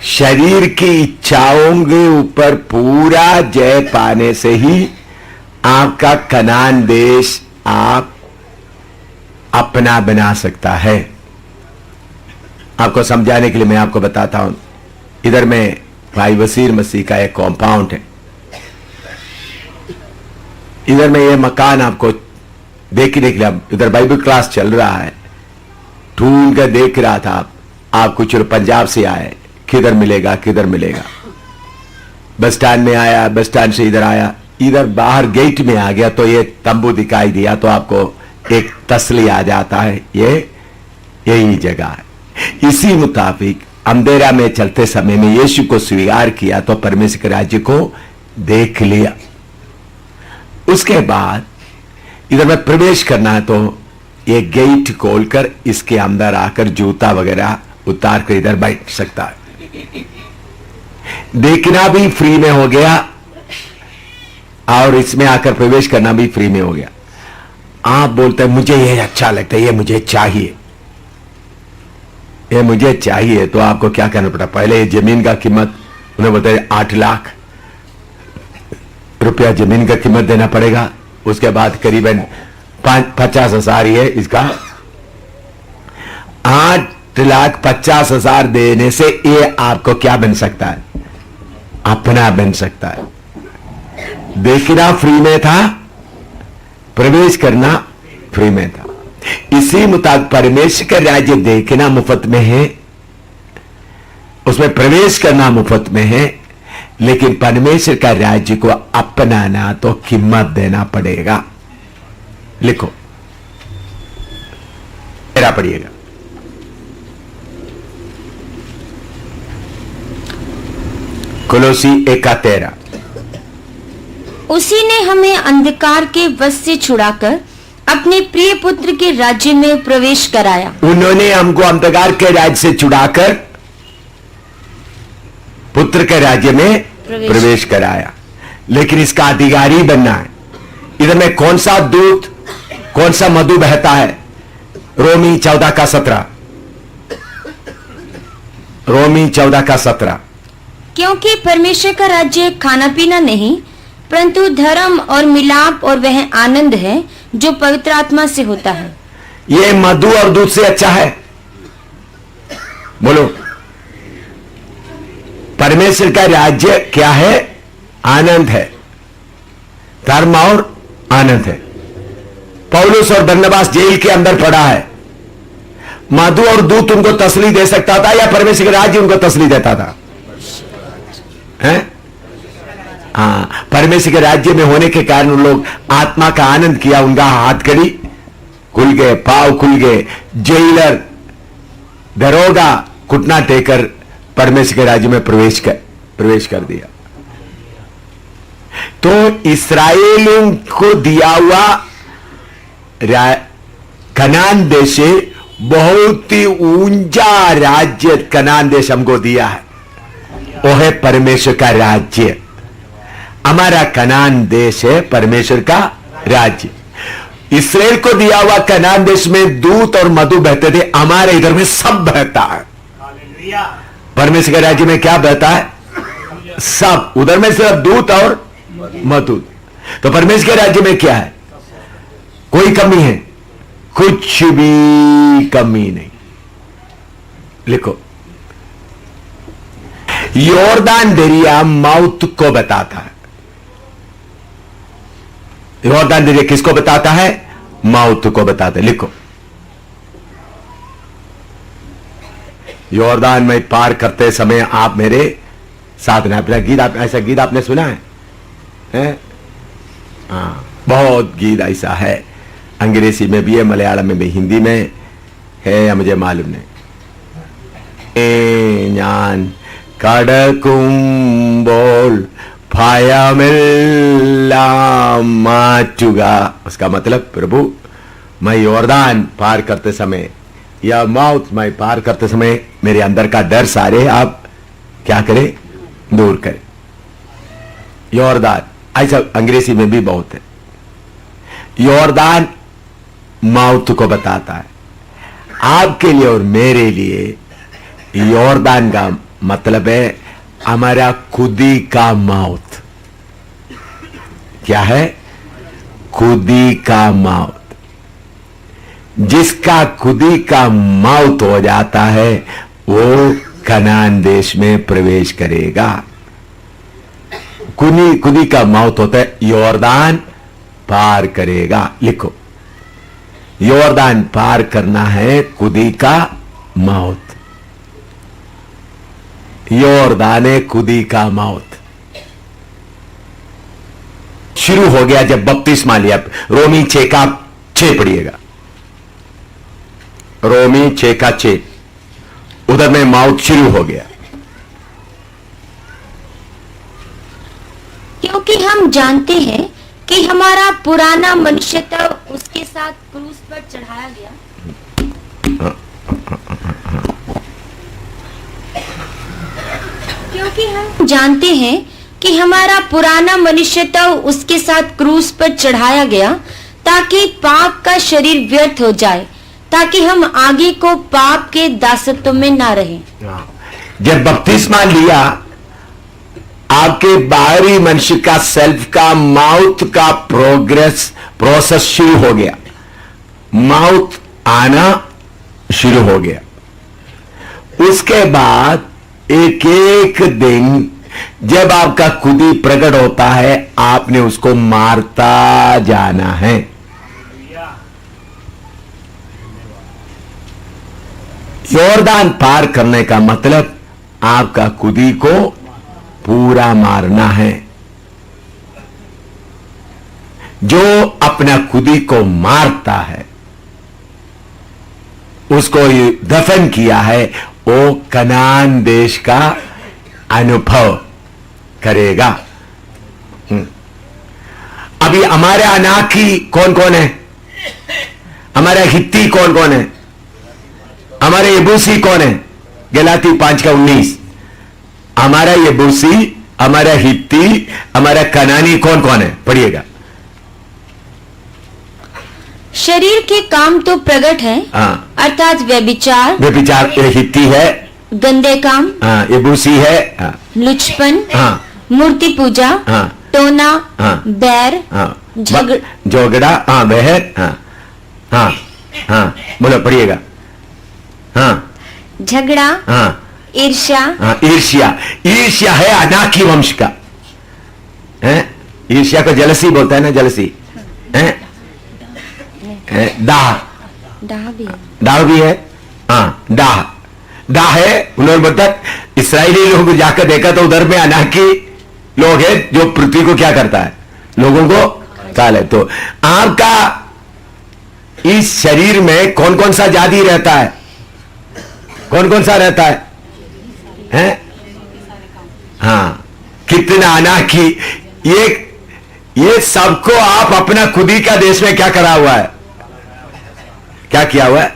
शरीर की इच्छाओं के ऊपर पूरा जय पाने से ही आपका कनान देश आप अपना बना सकता है। आपको समझाने के लिए मैं आपको बताता हूं। इधर में भाई वसीर मसीह का एक कॉम्पाउंड है। इधर में ये मकान आपको देखने के लिए, इधर बाइबल क्लास चल रहा है, ढूंढ कर देख रहा था। आप कुछ पंजाब से आए, किधर मिलेगा किधर मिलेगा। बस स्टैंड में आया, बस स्टैंड से इधर आया, इधर बाहर गेट में आ गया तो ये तंबू दिखाई दिया तो आपको एक तसली आ जाता है, ये यही जगह है। इसी मुताबिक अंधेरा में चलते समय में यीशु को स्वीकार किया तो परमेश्वर के राज्य को देख लिया। उसके बाद इधर में प्रवेश करना है तो ये गेट खोलकर इसके अंदर आकर जूता वगैरह उतार कर इधर बैठ सकता है। देखना भी फ्री में हो गया और इसमें आकर प्रवेश करना भी फ्री में हो गया। आप बोलते हैं मुझे ये अच्छा लगता है, ये मुझे चाहिए, ये मुझे चाहिए, तो आपको क्या करना पड़ा? पहले जमीन का कीमत उन्हें बताया 8 लाख रुपया जमीन का कीमत देना पड़ेगा। उसके बाद करीबन 50,000 है इसका। 8,50,000 देने से ये आपको क्या बन सकता है? अपना बन सकता है। देखना फ्री में था, प्रवेश करना फ्री में था। इसी मुताबिक परमेश्वर का राज्य देखना मुफ्त में है, उसमें प्रवेश करना मुफ्त में है, लेकिन परमेश्वर का राज्य को अपनाना तो कीमत देना पड़ेगा। लिखो, मेरा पढ़िएगा। कोलोसी 1:13। उसी ने हमें अंधकार के वश से छुड़ाकर अपने प्रिय पुत्र के राज्य में प्रवेश कराया। उन्होंने हमको अंधकार के राज्य से छुड़ाकर पुत्र के राज्य में प्रवेश कराया, लेकिन इसका अधिकारी बनना है। इधर में कौन सा दूध, कौन सा मधु बहता है? रोमी 14:17। रोमी 14:17। क्योंकि परमेश्वर का राज्य खाना पीना नहीं, परंतु धर्म और मिलाप और वह आनंद है जो पवित्र आत्मा से होता है। ये मधु और दूध से अच्छा है? बोलो। परमेश्वर का राज्य क्या है? आनंद है, धर्म और आनंद है। पौलुस और बरनबास जेल के अंदर पड़ा है। मधु और दूध उनको तसल्ली दे सकता था या परमेश्वर का राज्य उनको तसल्ली देता था? हैं? हाँ, परमेश्वर के राज्य में होने के कारण उन लोग आत्मा का आनंद किया। उनका हाथ कड़ी खुल गए, पांव खुल गए। जेलर, दरोगा घुटना टेकर परमेश्वर के राज्य में प्रवेश कर दिया। तो इस्राएलियों को दिया हुआ कनान देश से बहुत ही ऊंचा राज्य कनान देश हमको दिया है। वो है परमेश्वर का राज्य। हमारा कनान देश है परमेश्वर का राज्य। इस्राएल को दिया हुआ कनान देश में दूध और मधु बहते थे, हमारे इधर में सब बहता है। परमेश्वर के राज्य में क्या बहता है? सब। उधर में सिर्फ दूध और मधु। तो परमेश्वर के राज्य में क्या है? कोई कमी है? कुछ भी कमी नहीं। लिखो, यॉर्दान दरिया मौत को बताता है। यॉर्दान दरिया किसको बताता है? मौत को बताता है। लिखो, यॉर्दान में पार करते समय आप मेरे साथ ना। अपना गीत, ऐसा गीत आपने सुना है? हाँ, बहुत गीत ऐसा है। अंग्रेजी में भी है, मलयालम में भी, हिंदी में है, मुझे मालूम नहीं। ഞാൻ കടക്കുമ്പോൾ ഭയമെല്ലാം മാറ്റുക। उसका मतलब, प्रभु मैं यॉर्दान पार करते समय या मौत मैं पार करते समय मेरे अंदर का डर सारे आप क्या करें? दूर करें। यॉर्दान ऐसा अंग्रेजी में भी बहुत है। यॉर्दान मौत को बताता है। आपके लिए और मेरे लिए यॉर्दान का मतलब है हमारा खुदी का मौत। क्या है? खुदी का मौत। जिसका खुदी का मौत हो जाता है वो कनान देश में प्रवेश करेगा। खुदी का मौत होता है, यॉर्दान पार करेगा। लिखो, यॉर्दान पार करना है खुदी का मौत। यॉर्दान खुदी का मौत शुरू हो गया जब बपतिस्मा लिया। रोमी 6:6 पढ़िएगा। रोमी 6:6, उधर में मौत शुरू हो गया। क्योंकि हम जानते हैं कि हमारा पुराना मनुष्यत्व उसके साथ क्रूस पर चढ़ाया गया। क्योंकि हम जानते हैं कि हमारा पुराना मनुष्यत्व उसके साथ क्रूस पर चढ़ाया गया ताकि पाप का शरीर व्यर्थ हो जाए, ताकि हम आगे को पाप के दासत्व में ना रहें। जब बपतिस्मा लिया, आपके बाहरी मनुष्य का, सेल्फ का मौत का प्रोसेस शुरू हो गया। मौत आना शुरू हो गया। उसके बाद एक एक दिन जब आपका खुदी प्रकट होता है, आपने उसको मारता जाना है। यॉर्दान पार करने का मतलब आपका खुदी को पूरा मारना है। जो अपना खुदी को मारता है, उसको दफन किया है, वो कनान देश का अनुभव करेगा। अभी हमारे अनाकी कौन कौन है? हमारे हित्ती कौन कौन है? हमारे यबूसी कौन है? गलाती 5:19। हमारा यबूसी, हमारा हित्ती, हमारा कनानी कौन कौन है? पढ़िएगा। शरीर के काम तो प्रकट है, अर्थात व्यभिचार हित्ती है, गंदे काम, यबूसी है, लुचपन, मूर्ति पूजा, टोना, बैर, झगड़ा, बहर, पढ़िएगा। हाँ झगड़ा, हाँ ईर्ष्या, हाँ, ईर्ष्या। ईर्ष्या है अनाकी वंश का, है? ईर्ष्या को जलसी बोलता है ना, जलसी है? दाह, डाह भी है। दाह भी है। हाँ, दाह, दाह है। उन्होंने बताया इस्राएली लोग जाकर देखा तो उधर में अनाकी लोग हैं जो पृथ्वी को क्या करता है, लोगों को खा ले। तो आपका इस शरीर में कौन कौन सा जाति रहता है, कौन कौन सा रहता है, हैं? हाँ, कितना अनाकी। ये सबको आप अपना खुद ही का देश में क्या करा हुआ है, क्या किया हुआ है,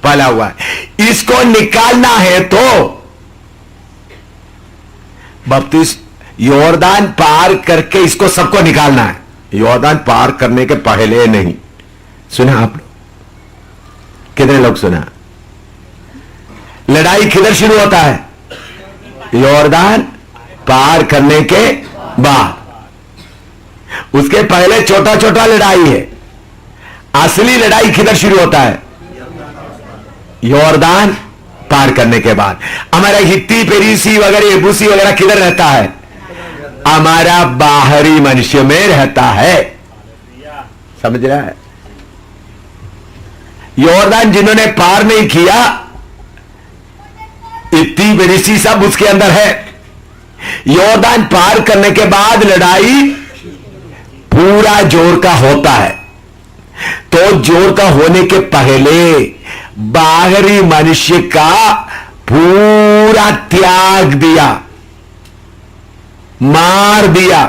पाला हुआ है। इसको निकालना है तो बपतिस्मा योरदान पार करके इसको सबको निकालना है। योरदान पार करने के पहले नहीं। सुना आप लोग, कितने लोग सुना? लड़ाई किधर शुरू होता है? योरदान पार करने के बाद। उसके पहले छोटा छोटा लड़ाई है। असली लड़ाई किधर शुरू होता है? योरदान पार करने के बाद। हमारा हित्ती, पेरीसी वगैरह, एबूसी वगैरह किधर रहता है? हमारा बाहरी मनुष्य में रहता है। समझ रहा है? योरदान जिन्होंने पार नहीं किया, हित्ती, पेरीसी सब उसके अंदर है। योरदान पार करने के बाद लड़ाई पूरा जोर का होता है। तो जोर का होने के पहले बाहरी मनुष्य का पूरा त्याग दिया, मार दिया।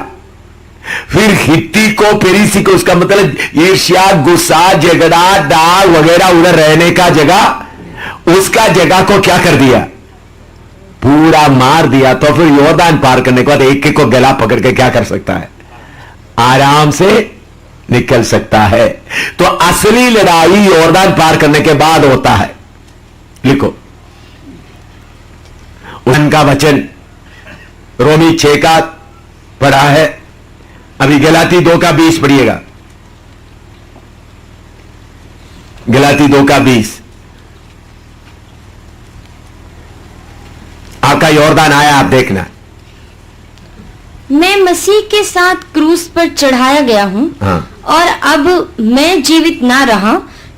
फिर हित्ती को, पेरीसी को, उसका मतलब ईर्ष्या, गुस्सा, झगड़ा, दाग वगैरह उधर रहने का जगह, उसका जगह को क्या कर दिया, पूरा मार दिया। तो फिर योरदान पार करने के बाद एक एक को गला पकड़ के क्या कर सकता है, आराम से निकल सकता है। तो असली लड़ाई योरदान पार करने के बाद होता है। लिखो उनका वचन रोमी 6 का पढ़ा है, अभी गलाती 2 का 20 पढ़िएगा। गलाती 2 का 20। आपका योरदान आया, आप देखना। मैं मसीह के साथ क्रूस पर चढ़ाया गया हूँ। हाँ। और अब मैं जीवित ना रहा,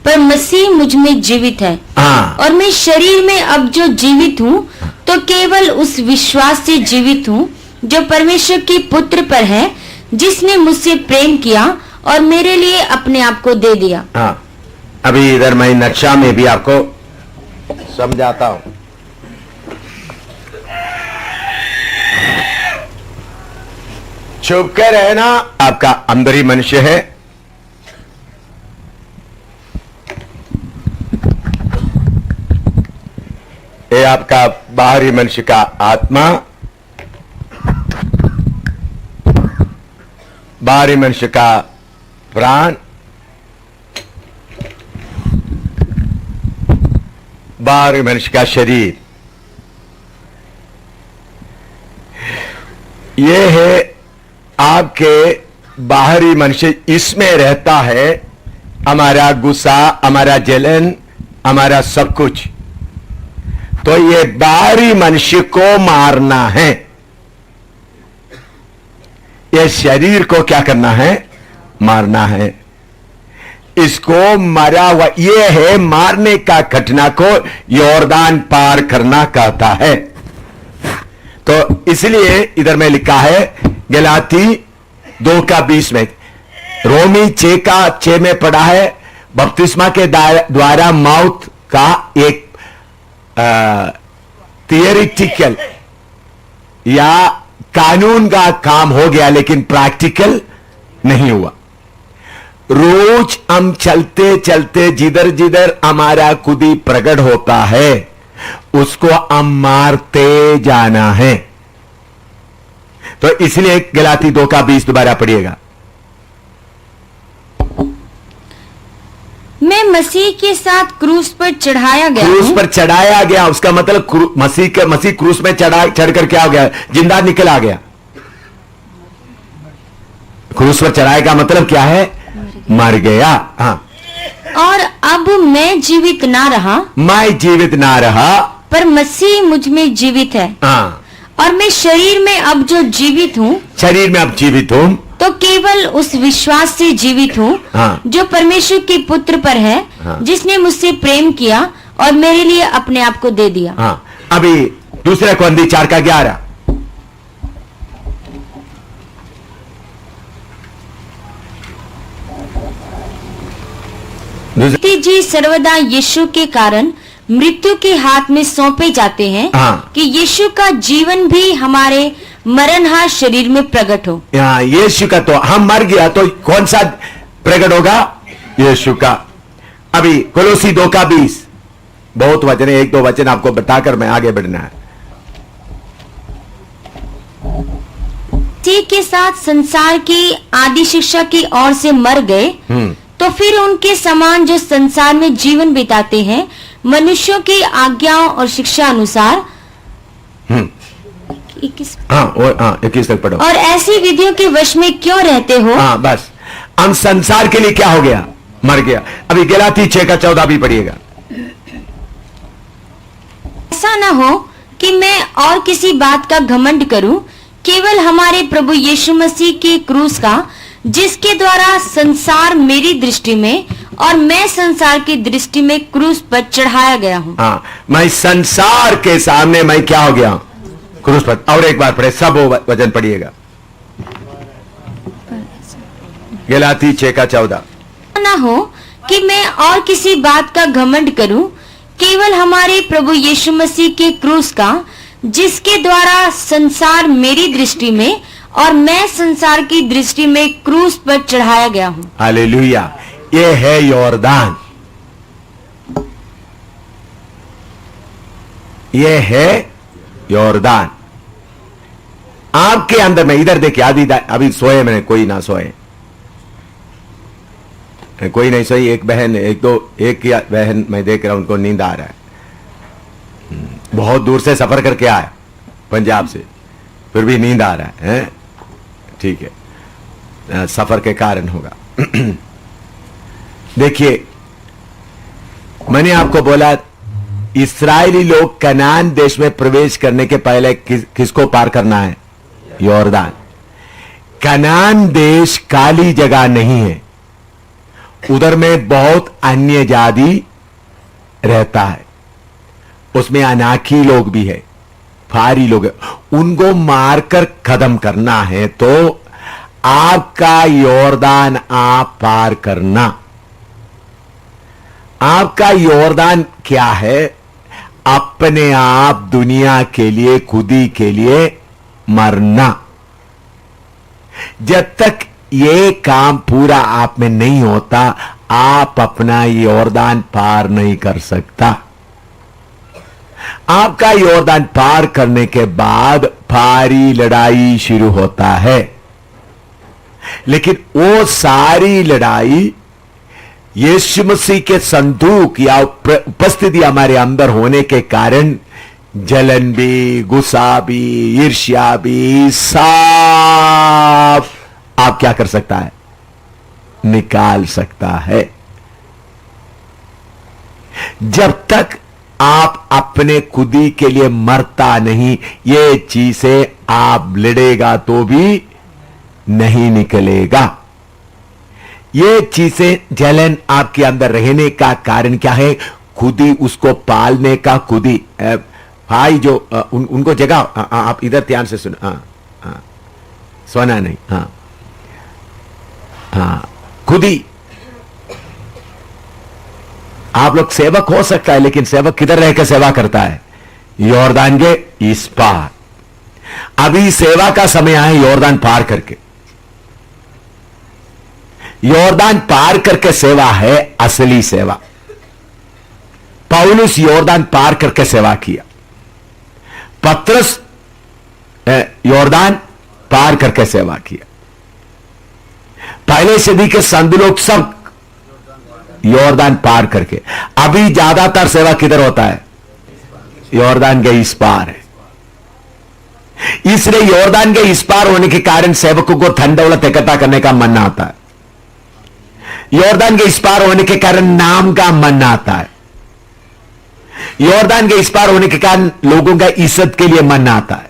पर मसीह मुझ में जीवित है। हाँ। और मैं शरीर में अब जो जीवित हूँ, तो केवल उस विश्वास से जीवित हूँ जो परमेश्वर के पुत्र पर है, जिसने मुझसे प्रेम किया और मेरे लिए अपने आप को दे दिया। हाँ, अभी इधर मैं नक्शा में भी आपको समझाता हूं। छुप के रहना आपका अंदरी मनुष्य है। ये आपका बाहरी मनुष्य का आत्मा, बाहरी मनुष्य का प्राण, बाहरी मनुष्य का शरीर। ये है आपके बाहरी मनुष्य, इसमें रहता है हमारा गुस्सा, हमारा जलन, हमारा सब कुछ। तो ये बाहरी मनुष्य को मारना है। ये शरीर को क्या करना है, मारना है। इसको मरा हुआ, ये है मारने का घटना को योरदान पार करना कहता है। तो इसलिए इधर में लिखा है गलाती 2 का 20 में, रोमी 6 का 6 में पढ़ा है, बपतिस्मा के द्वारा मौत का एक थियरिटिकल या कानून का काम हो गया, लेकिन प्रैक्टिकल नहीं हुआ। रोज हम चलते चलते जिधर जिधर हमारा खुदी प्रकट होता है, उसको हम मारते जाना है। तो इसलिए गलाती 2 का 20 दोबारा पढ़िएगा। मैं मसीह के साथ क्रूस पर चढ़ाया गया क्रूस हूँ। पर चढ़ाया गया, उसका मतलब मसीह क्रूस में चढ़कर क्या हो गया, जिंदा निकल आ गया। क्रूस पर चढ़ाए का मतलब क्या है, मर गया। हाँ। और अब मैं जीवित ना रहा, मैं जीवित ना रहा, पर मसीह मुझ में जीवित है। हाँ, और मैं शरीर में अब जो जीवित हूँ, शरीर में अब जीवित हूँ, तो केवल उस विश्वास से जीवित हूँ हाँ। जो परमेश्वर के पुत्र पर है, हाँ। जिसने मुझसे प्रेम किया और मेरे लिए अपने आप को दे दिया। हाँ। अभी दूसरे कोरिन्थी 4:11, जी सर्वदा यीशु के कारण मृत्यु के हाथ में सौंपे जाते हैं, हाँ। कि यीशु का जीवन भी हमारे मरणहार शरीर में प्रकट हो। यहाँ यीशु का, तो हम मर गया तो कौन सा प्रकट होगा? यीशु का। अभी कोलोसी 2:20, बहुत वचन है, 1-2 वचन आपको बताकर मैं आगे बढ़ना है। मसीह के साथ संसार की आदि शिक्षा की ओर से मर गए, तो फिर उनके समान जो संसार में जीवन बिताते हैं, मनुष्यों की आज्ञाओं और शिक्षा अनुसार 21 तक पढ़ो। और ऐसी विधियों के वश में क्यों रहते हो? हाँ, बस हम संसार के लिए क्या हो गया? मर गया। अभी गलाती 6:14 भी पढ़िएगा। ऐसा न हो कि मैं और किसी बात का घमंड करूं, केवल हमारे प्रभु यीशु मसीह के क्रूस का, जिसके द्वारा संसार मेरी दृष्टि में और मैं संसार की दृष्टि में क्रूस पर चढ़ाया गया हूँ। हाँ, मैं संसार के सामने मैं क्या हो गया? क्रूस पर। और एक बार पढ़े, सब वचन पढ़िएगा। गलाती 6:14। न हो कि मैं और किसी बात का घमंड करूं, केवल हमारे प्रभु यीशु मसीह के क्रूस का, जिसके द्वारा संसार मेरी दृष्टि में और मैं संसार की दृष्टि में क्रूस पर चढ़ाया गया हूँ। हालेलुया। ये है यॉर्दान, ये है यॉर्दान आपके अंदर में। इधर देखिए, आदि अभी सोए मैंने, कोई ना सोए, कोई नहीं सोई। एक बहन, एक बहन मैं देख रहा हूं, उनको नींद आ रहा है। बहुत दूर से सफर करके आए, पंजाब से, फिर भी नींद आ रहा है। ठीक है, सफर के कारण होगा। देखिए, मैंने आपको बोला इस्राएली लोग कनान देश में प्रवेश करने के पहले किसको पार करना है? यॉर्दान। कनान देश काली जगह नहीं है, उधर में बहुत अन्य जाति रहता है, उसमें अनाकी लोग भी है, फारी लोग है। उनको मारकर खत्म करना है तो आपका यॉर्दान आप पार करना। आपका यॉर्दान क्या है? अपने आप दुनिया के लिए, खुदी के लिए मरना। जब तक ये काम पूरा आप में नहीं होता, आप अपना यॉर्दान पार नहीं कर सकता। आपका यॉर्दान पार करने के बाद भारी लड़ाई शुरू होता है, लेकिन वो सारी लड़ाई यीशु मसीह के संदूक या उपस्थिति हमारे अंदर होने के कारण जलन भी, गुस्सा भी, ईर्ष्या भी, सब आप क्या कर सकता है? निकाल सकता है। जब तक आप अपने खुदी के लिए मरता नहीं, ये चीजें आप लड़ेगा तो भी नहीं निकलेगा। ये चीजें, जलन आपके अंदर रहने का कारण क्या है? खुदी उसको पालने का, खुदी भाई जो उनको जगह, आप इधर ध्यान से सुनो, सोना नहीं, खुदी। आप लोग सेवक हो सकता है, लेकिन सेवक किधर रहकर सेवा करता है? यॉर्दान के इस पार। अभी सेवा का समय आया, यॉर्दान पार करके। यॉर्दान पार करके सेवा है असली सेवा। पौलुस यॉर्दान पार करके सेवा किया, पत्रस यॉर्दान पार करके सेवा किया, पहले सदी के संत लोग सब यॉर्दान पार करके। अभी ज्यादातर सेवा किधर होता है? यॉर्दान के इस पार है। इसलिए यॉर्दान के इस पार होने के कारण सेवकों को धन दौलत इकट्ठा करने का मन आता है। यॉर्दान के इस पार होने के कारण नाम का मन आता है। यॉर्दान के इस पार होने के कारण लोगों का इज्जत के लिए मन आता है।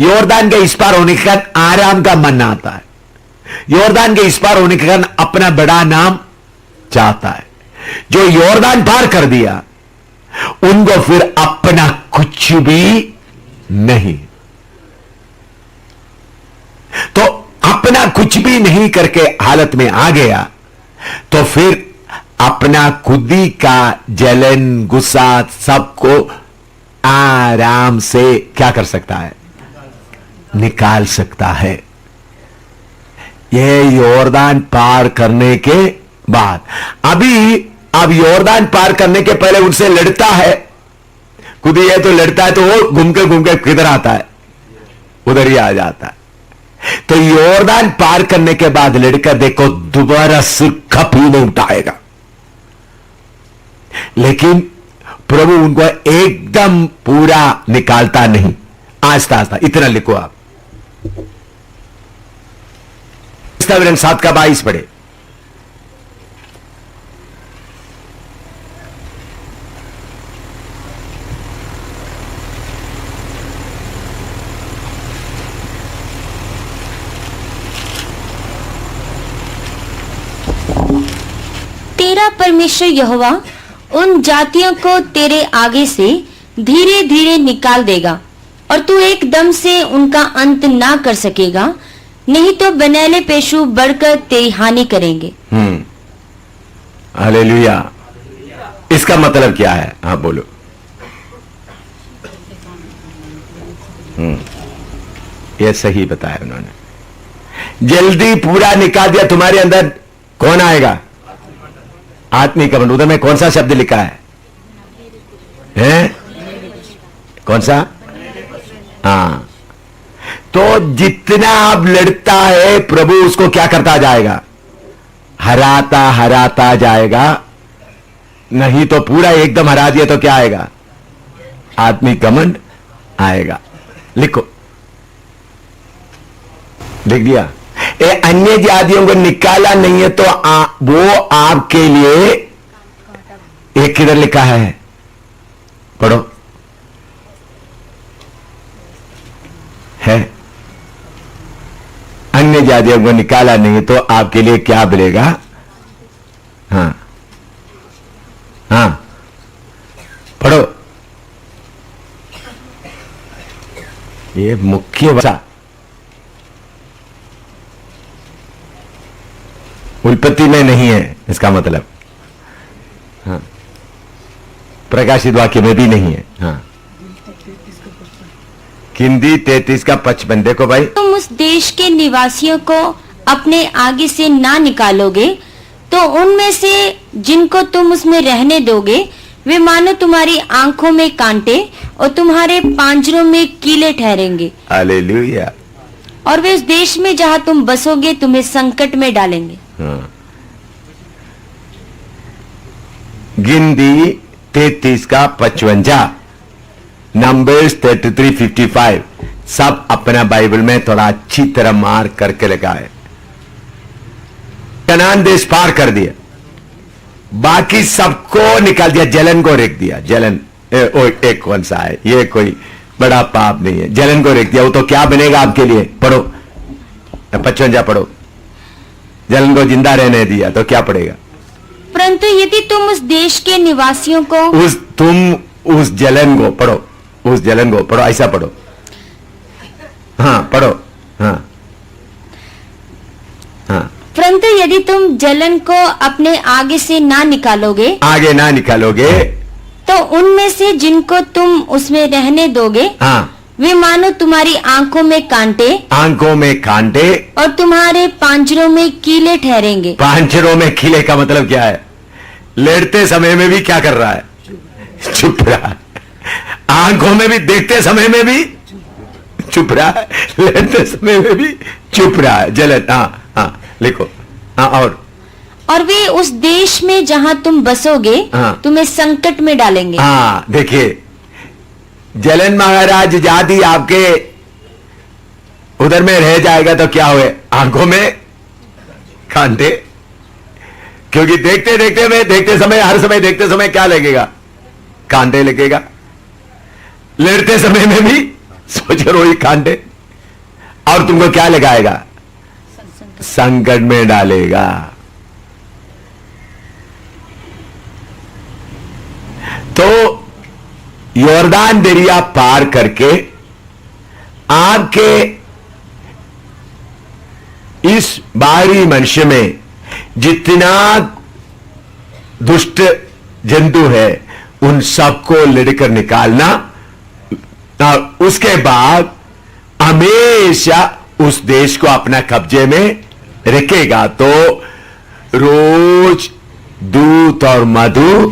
यॉर्दान के इस पार होने के कारण आराम का मन आता है। यॉर्दान के इस पार होने के कारण अपना बड़ा नाम चाहता है। जो यॉर्दान पार कर दिया उनको फिर अपना कुछ भी नहीं, तो अपना कुछ भी नहीं करके हालत में आ गया तो फिर अपना खुदी का जलन गुस्सा सबको आराम से क्या कर सकता है, निकाल सकता है। यह यॉर्दान पार करने के बाद, अभी अब यॉर्दान पार करने के पहले उनसे लड़ता है। खुदी है तो लड़ता है, तो वो घूम के किधर आता है, उधर ही आ जाता है। तो यॉर्दान पार करने के बाद लड़का देखो दोबारा सिर कभी नहीं उठाएगा, लेकिन प्रभु उनको एकदम पूरा निकालता नहीं, आस्ता आस्ता। इतना लिखो आप, 7:22 पढ़े। तेरा परमेश्वर यहोवा उन जातियों को तेरे आगे से धीरे धीरे निकाल देगा और तू एकदम से उनका अंत ना कर सकेगा, नहीं तो बनैले पेशु बढ़कर तेरी हानि करेंगे। हालेलुया। इसका मतलब क्या है, हाँ बोलो। ये सही बताया उन्होंने। जल्दी पूरा निकाल दिया, तुम्हारे अंदर कौन आएगा, आत्मिक घमंड। उधर में कौन सा शब्द लिखा है, कौन सा, हाँ। तो जितना अब लड़ता है प्रभु उसको क्या करता जाएगा, हराता हराता जाएगा। नहीं तो पूरा एकदम हरा दिया तो क्या आएगा, आत्मिक घमंड आएगा। लिखो, लिख दिया। ये अन्य जातियों को निकाला नहीं है तो वो आपके लिए, एक किधर लिखा है, पढ़ो, है अन्य जातियों को निकाला नहीं है तो आपके लिए क्या बनेगा, हाँ हाँ पढ़ो। ये मुख्य भाषा उत्पत्ति में नहीं है, इसका मतलब, हाँ। प्रकाशित वाक्य में भी नहीं है, हाँ। हिंदी 33 का 55 देखो भाई। तुम उस देश के निवासियों को अपने आगे से ना निकालोगे तो उनमें से जिनको तुम उसमें रहने दोगे वे मानो तुम्हारी आंखों में कांटे और तुम्हारे पांजरों में कीले ठहरेंगे। हालेलुया। और वे उस देश में जहां तुम बसोगे तुम्हें संकट में डालेंगे। हाँ। गिनती 33 का 55, नंबर्स 33:55, सब अपना बाइबल में थोड़ा अच्छी तरह मार करके लगा है। कनान देश पार कर दिया, बाकी सबको निकाल दिया, जलन को रेख दिया। जलन एक कौन सा है, ये कोई बड़ा पाप नहीं है, जलन को रेख दिया। वो तो क्या बनेगा आपके लिए, पढ़ो 55 पढ़ो। जलन को जिंदा रहने दिया तो क्या पड़ेगा, परंतु यदि तुम उस देश के निवासियों को उस जलन को पढ़ो, उस जलन को पढ़ो, ऐसा पढ़ो, हाँ पढ़ो, हाँ हाँ। परंतु यदि तुम जलन को अपने आगे से ना निकालोगे, आगे ना निकालोगे तो उनमें से जिनको तुम उसमें रहने दोगे, हाँ, वे मानो तुम्हारी आंखों में कांटे, आंखों में कांटे और तुम्हारे पांजरों में कीले ठहरेंगे। पांजरों में कीले का मतलब क्या है, लड़ते समय में भी क्या कर रहा है, चुप रहा है। आंखों में भी देखते समय में भी चुप रहा है, लड़ते समय में भी चुप रहा है। जलन, हाँ हाँ लिखो, हाँ। और वे उस देश में जहां तुम बसोगे, हाँ, तुम्हें संकट में डालेंगे। हाँ देखिए, जलन महाराज जाति आपके उधर में रह जाएगा तो क्या हुए, आंखों में कांटे क्योंकि देखते समय, हर समय देखते समय क्या लगेगा? कांटे लगेगा। लड़ते समय में भी सोच रहे हो कांटे, और तुमको क्या लगाएगा? संकट में डालेगा। तो यॉर्दान दरिया पार करके आपके इस बाहरी मनुष्य में जितना दुष्ट जंतु है उन सबको लड़कर निकालना, और उसके बाद हमेशा उस देश को अपना कब्जे में रखेगा। तो रोज दूध और मधु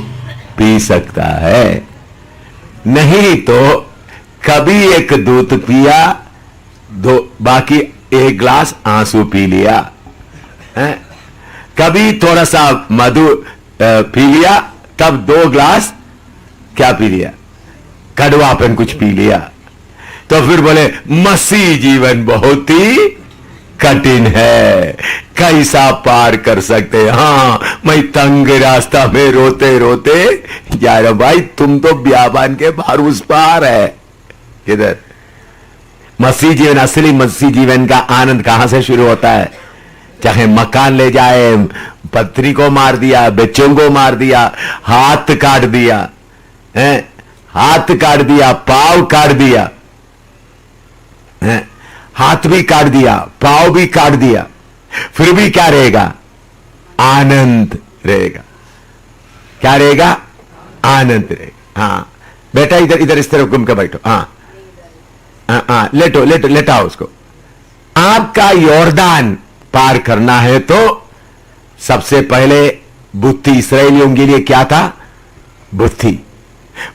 पी सकता है, नहीं तो कभी एक दूध पिया, दो बाकी एक ग्लास आंसू पी लिया है? कभी थोड़ा सा मधु पी लिया, तब 2 ग्लास क्या पी लिया? कड़वापन कुछ पी लिया। तो फिर बोले मसीह जीवन बहुत ही कठिन है, कैसा पार कर सकते? हाँ, मैं तंग रास्ता में रोते रोते जा रहा। भाई तुम तो ब्याबान के बाहर उस पार है। किधर? मसीह जीवन, असली मसीह जीवन का आनंद कहां से शुरू होता है? चाहे मकान ले जाए, पत्नी को मार दिया, बच्चों को मार दिया, हाथ काट दिया है, हाथ काट दिया, पाव काट दिया है, हाथ भी काट दिया, पाव भी काट दिया, फिर भी क्या रहेगा? आनंद रहेगा। क्या रहेगा? आनंद रहेगा। हाँ बेटा, इधर इधर इस तरफ घूम के बैठो। हाँ हाँ, लेटो लेटो, लेटाओ उसको। आपका यॉर्दान पार करना है तो सबसे पहले बुद्धि, इस्राएलियों के लिए क्या था? बुद्धि।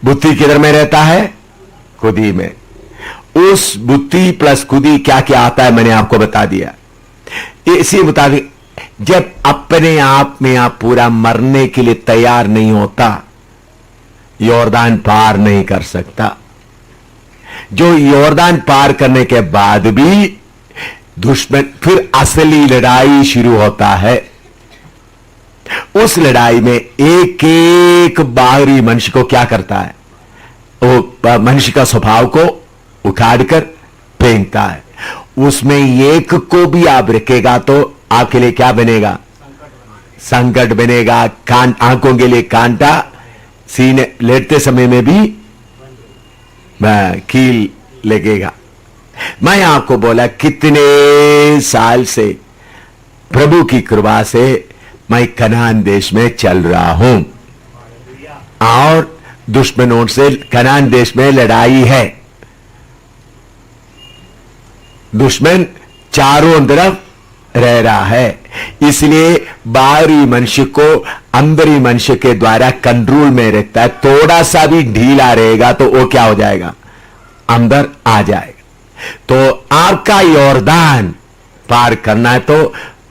बुद्धि किधर में रहता है? खुदी में। उस बुद्धि प्लस खुदी क्या क्या आता है मैंने आपको बता दिया। इसी मुताबिक जब अपने आप में आप पूरा मरने के लिए तैयार नहीं होता, यॉर्दान पार नहीं कर सकता। जो यॉर्दान पार करने के बाद भी दुश्मन, फिर असली लड़ाई शुरू होता है। उस लड़ाई में एक एक बाहरी मनुष्य को क्या करता है? वो मनुष्य का स्वभाव को उखाड़कर फेंकता है। उसमें एक को भी आप रखेगा तो आपके लिए क्या बनेगा? संकट बनेगा। आंखों के लिए कांटा, सीने लेटते समय में भी कील लगेगा। मैं आपको बोला कितने साल से प्रभु की कृपा से मैं कनान देश में चल रहा हूं, और दुश्मनों से कनान देश में लड़ाई है। दुश्मन चारों तरफ रह रहा है, इसलिए बाहरी मनुष्य को अंदरी मनुष्य के द्वारा कंट्रोल में रखता है। थोड़ा सा भी ढीला रहेगा तो वो क्या हो जाएगा? अंदर आ जाएगा। तो आपका यॉर्दान पार करना है तो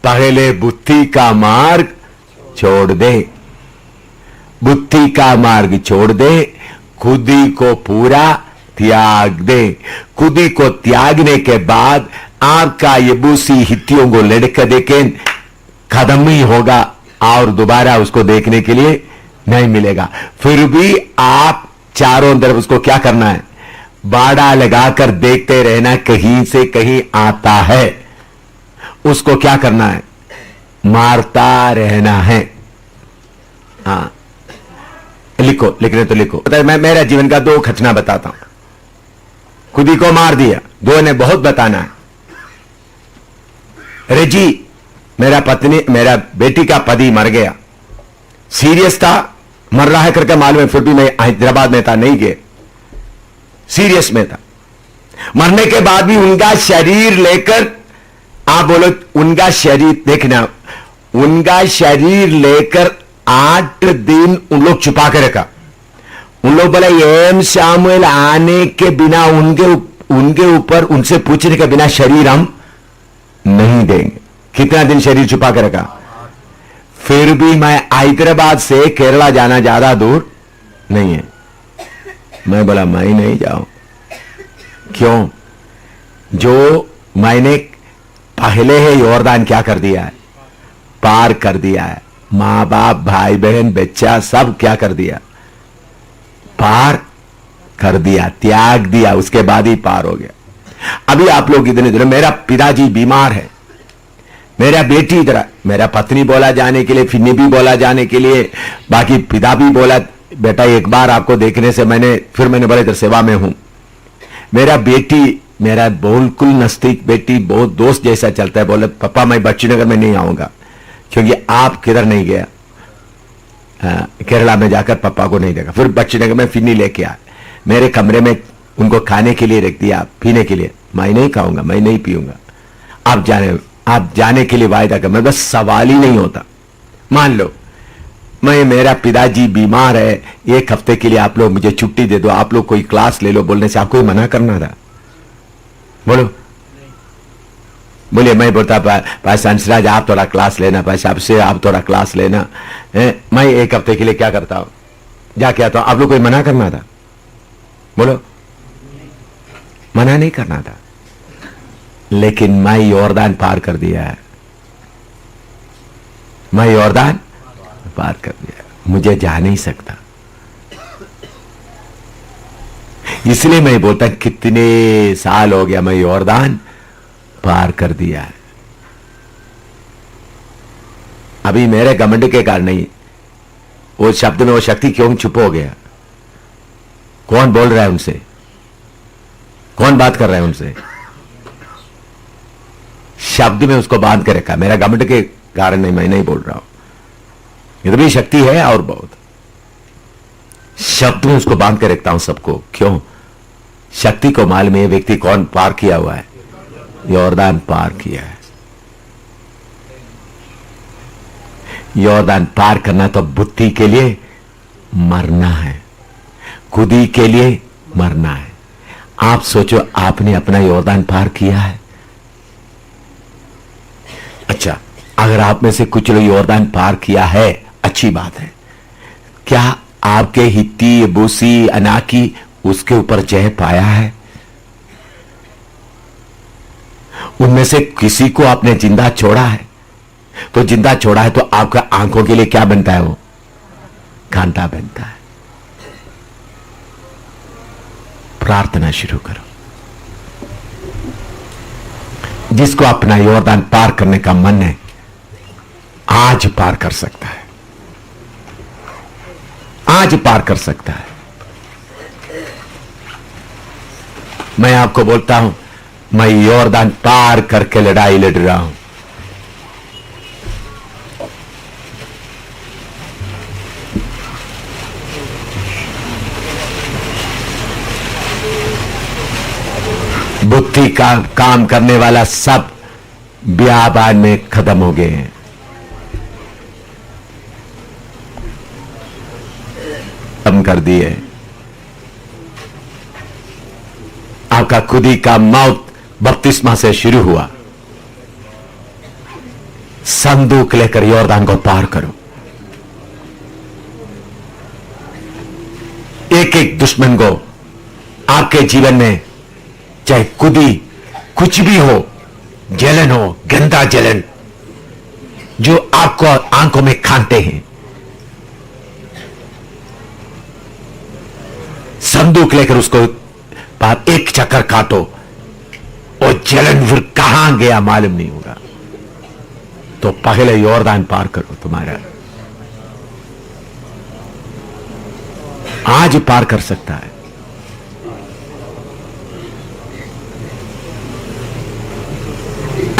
पहले बुद्धि का मार्ग छोड़ दे, बुद्धि का मार्ग छोड़ दे, खुदी को पूरा त्याग दे। खुदी को त्यागने के बाद आपका यबूसी हित्तियों को लड़के देखे खत्म ही होगा, और दोबारा उसको देखने के लिए नहीं मिलेगा। फिर भी आप चारों तरफ उसको क्या करना है? बाड़ा लगाकर देखते रहना, कहीं से कहीं आता है, उसको क्या करना है? मारता रहना है। हाँ लिखो, लिखने तो लिखो। मैं मेरा जीवन का 2 घटना बताता हूं। खुदी को मार दिया, 2 ने बहुत बताना है। रेजी, मेरा पत्नी, मेरा बेटी का पति मर गया, सीरियस था, मर रहा है करके मालूम है, फिर भी मैं हैदराबाद में था, नहीं गए, सीरियस में था। मरने के बाद भी उनका शरीर लेकर, आप बोलो उनका शरीर देखना, उनका शरीर लेकर 8 दिन उन लोग छुपा के रखा। उन लोग बोले एम शामुएल आने के बिना, उनके ऊपर उनसे पूछने के बिना शरीर हम नहीं देंगे। कितना दिन शरीर छुपा के रखा? फिर भी मैं हैदराबाद से केरला जाना ज्यादा दूर नहीं है। मैं बोला मैं नहीं जाऊं। क्यों? जो मैंने पहले है यॉर्दान क्या कर दिया है? पार कर दिया है। माँ बाप, भाई बहन, बच्चा सब क्या कर दिया? पार कर दिया, त्याग दिया, उसके बाद ही पार हो गया। अभी आप लोग इतने दिन, मेरा पिताजी बीमार है, मेरा बेटी इधर, मेरा पत्नी बोला जाने के लिए, फिन्नी भी बोला जाने के लिए, बाकी पिता भी बोला बेटा एक बार आपको देखने से फिर मैंने बोला इधर सेवा में हूं। मेरा बेटी, मेरा बिल्कुल नजदीक बेटी, बहुत दोस्त जैसा चलता है, बोले पापा मैं बच्चीनगर में नहीं आऊंगा क्योंकि आप किधर नहीं गया, केरला में जाकर पापा को नहीं देखा। फिर बच्चीनगर में फिन्नी लेके आए, मेरे कमरे में उनको खाने के लिए रख दिया, पीने के लिए। मैं नहीं खाऊंगा, मैं नहीं पीऊंगा, आप जाने के लिए वायदा कर। मैं बस सवाल ही नहीं होता। मान लो मेरा पिताजी बीमार है, एक हफ्ते के लिए आप लोग मुझे छुट्टी दे दो, आप लोग कोई क्लास ले लो, बोलने से आपको मना करना था? बोलो, बोलिए। मैं बोलता भाई हंसराज आप थोड़ा क्लास लेना, भाई साहब से आप थोड़ा क्लास लेना है। मैं एक हफ्ते के लिए क्या करता हूं, जाके आता हूं। आप लोग कोई मना करना था? बोलो, मना नहीं करना था। लेकिन मैं यॉर्दान पार कर दिया है, मैं यॉर्दान पार कर दिया, मुझे जा नहीं सकता। इसलिए मैं बोलता कितने साल हो गया मैं यॉर्दान पार कर दिया है। अभी मेरे घमंड के कारण नहीं, वो शब्द में वो शक्ति क्यों चुप हो गया? कौन बोल रहा है उनसे? कौन बात कर रहा है उनसे? शब्द में उसको बांध के रखा, मेरा घमंड के कारण नहीं, मैं नहीं बोल रहा हूं। ये भी शक्ति है और बहुत, शब्द में उसको बांध के रखता हूं सबको। क्यों? शक्ति को मालूम है व्यक्ति कौन पार किया हुआ है, यॉर्दान पार किया है। यॉर्दान पार करना तो बुद्धि के लिए मरना है, खुदी के लिए मरना है। आप सोचो आपने अपना यॉर्दान पार किया है? अच्छा, अगर आप में से कुछ लोग यॉर्दान पार किया है, अच्छी बात है। क्या आपके हित्ती, यबूसी, अनाकी उसके ऊपर जय पाया है? उनमें से किसी को आपने जिंदा छोड़ा है? तो जिंदा छोड़ा है तो आपका आंखों के लिए क्या बनता है? वो कांटा बनता है। प्रार्थना शुरू करो। जिसको अपना यॉर्दान पार करने का मन है, आज पार कर सकता है, आज पार कर सकता है। मैं आपको बोलता हूं, मैं यॉर्दान पार करके लड़ाई लड़ रहा हूं। बुद्धि का काम करने वाला सब बियाबान में खत्म हो गए हैं। खत्म कर दिए। आपका खुदी का मौत बपतिस्मा से शुरू हुआ। संदूक लेकर यॉर्दान को पार करो। एक एक दुश्मन को आपके जीवन में, चाहे खुदी कुछ भी हो, जलन हो, गंदा जलन जो आपको आंखों में खाते हैं, संदूक लेकर उसको एक चक्कर काटो और जलन फिर कहां गया मालूम नहीं होगा। तो पहले यॉर्दान पार करो। तुम्हारा आज पार कर सकता है।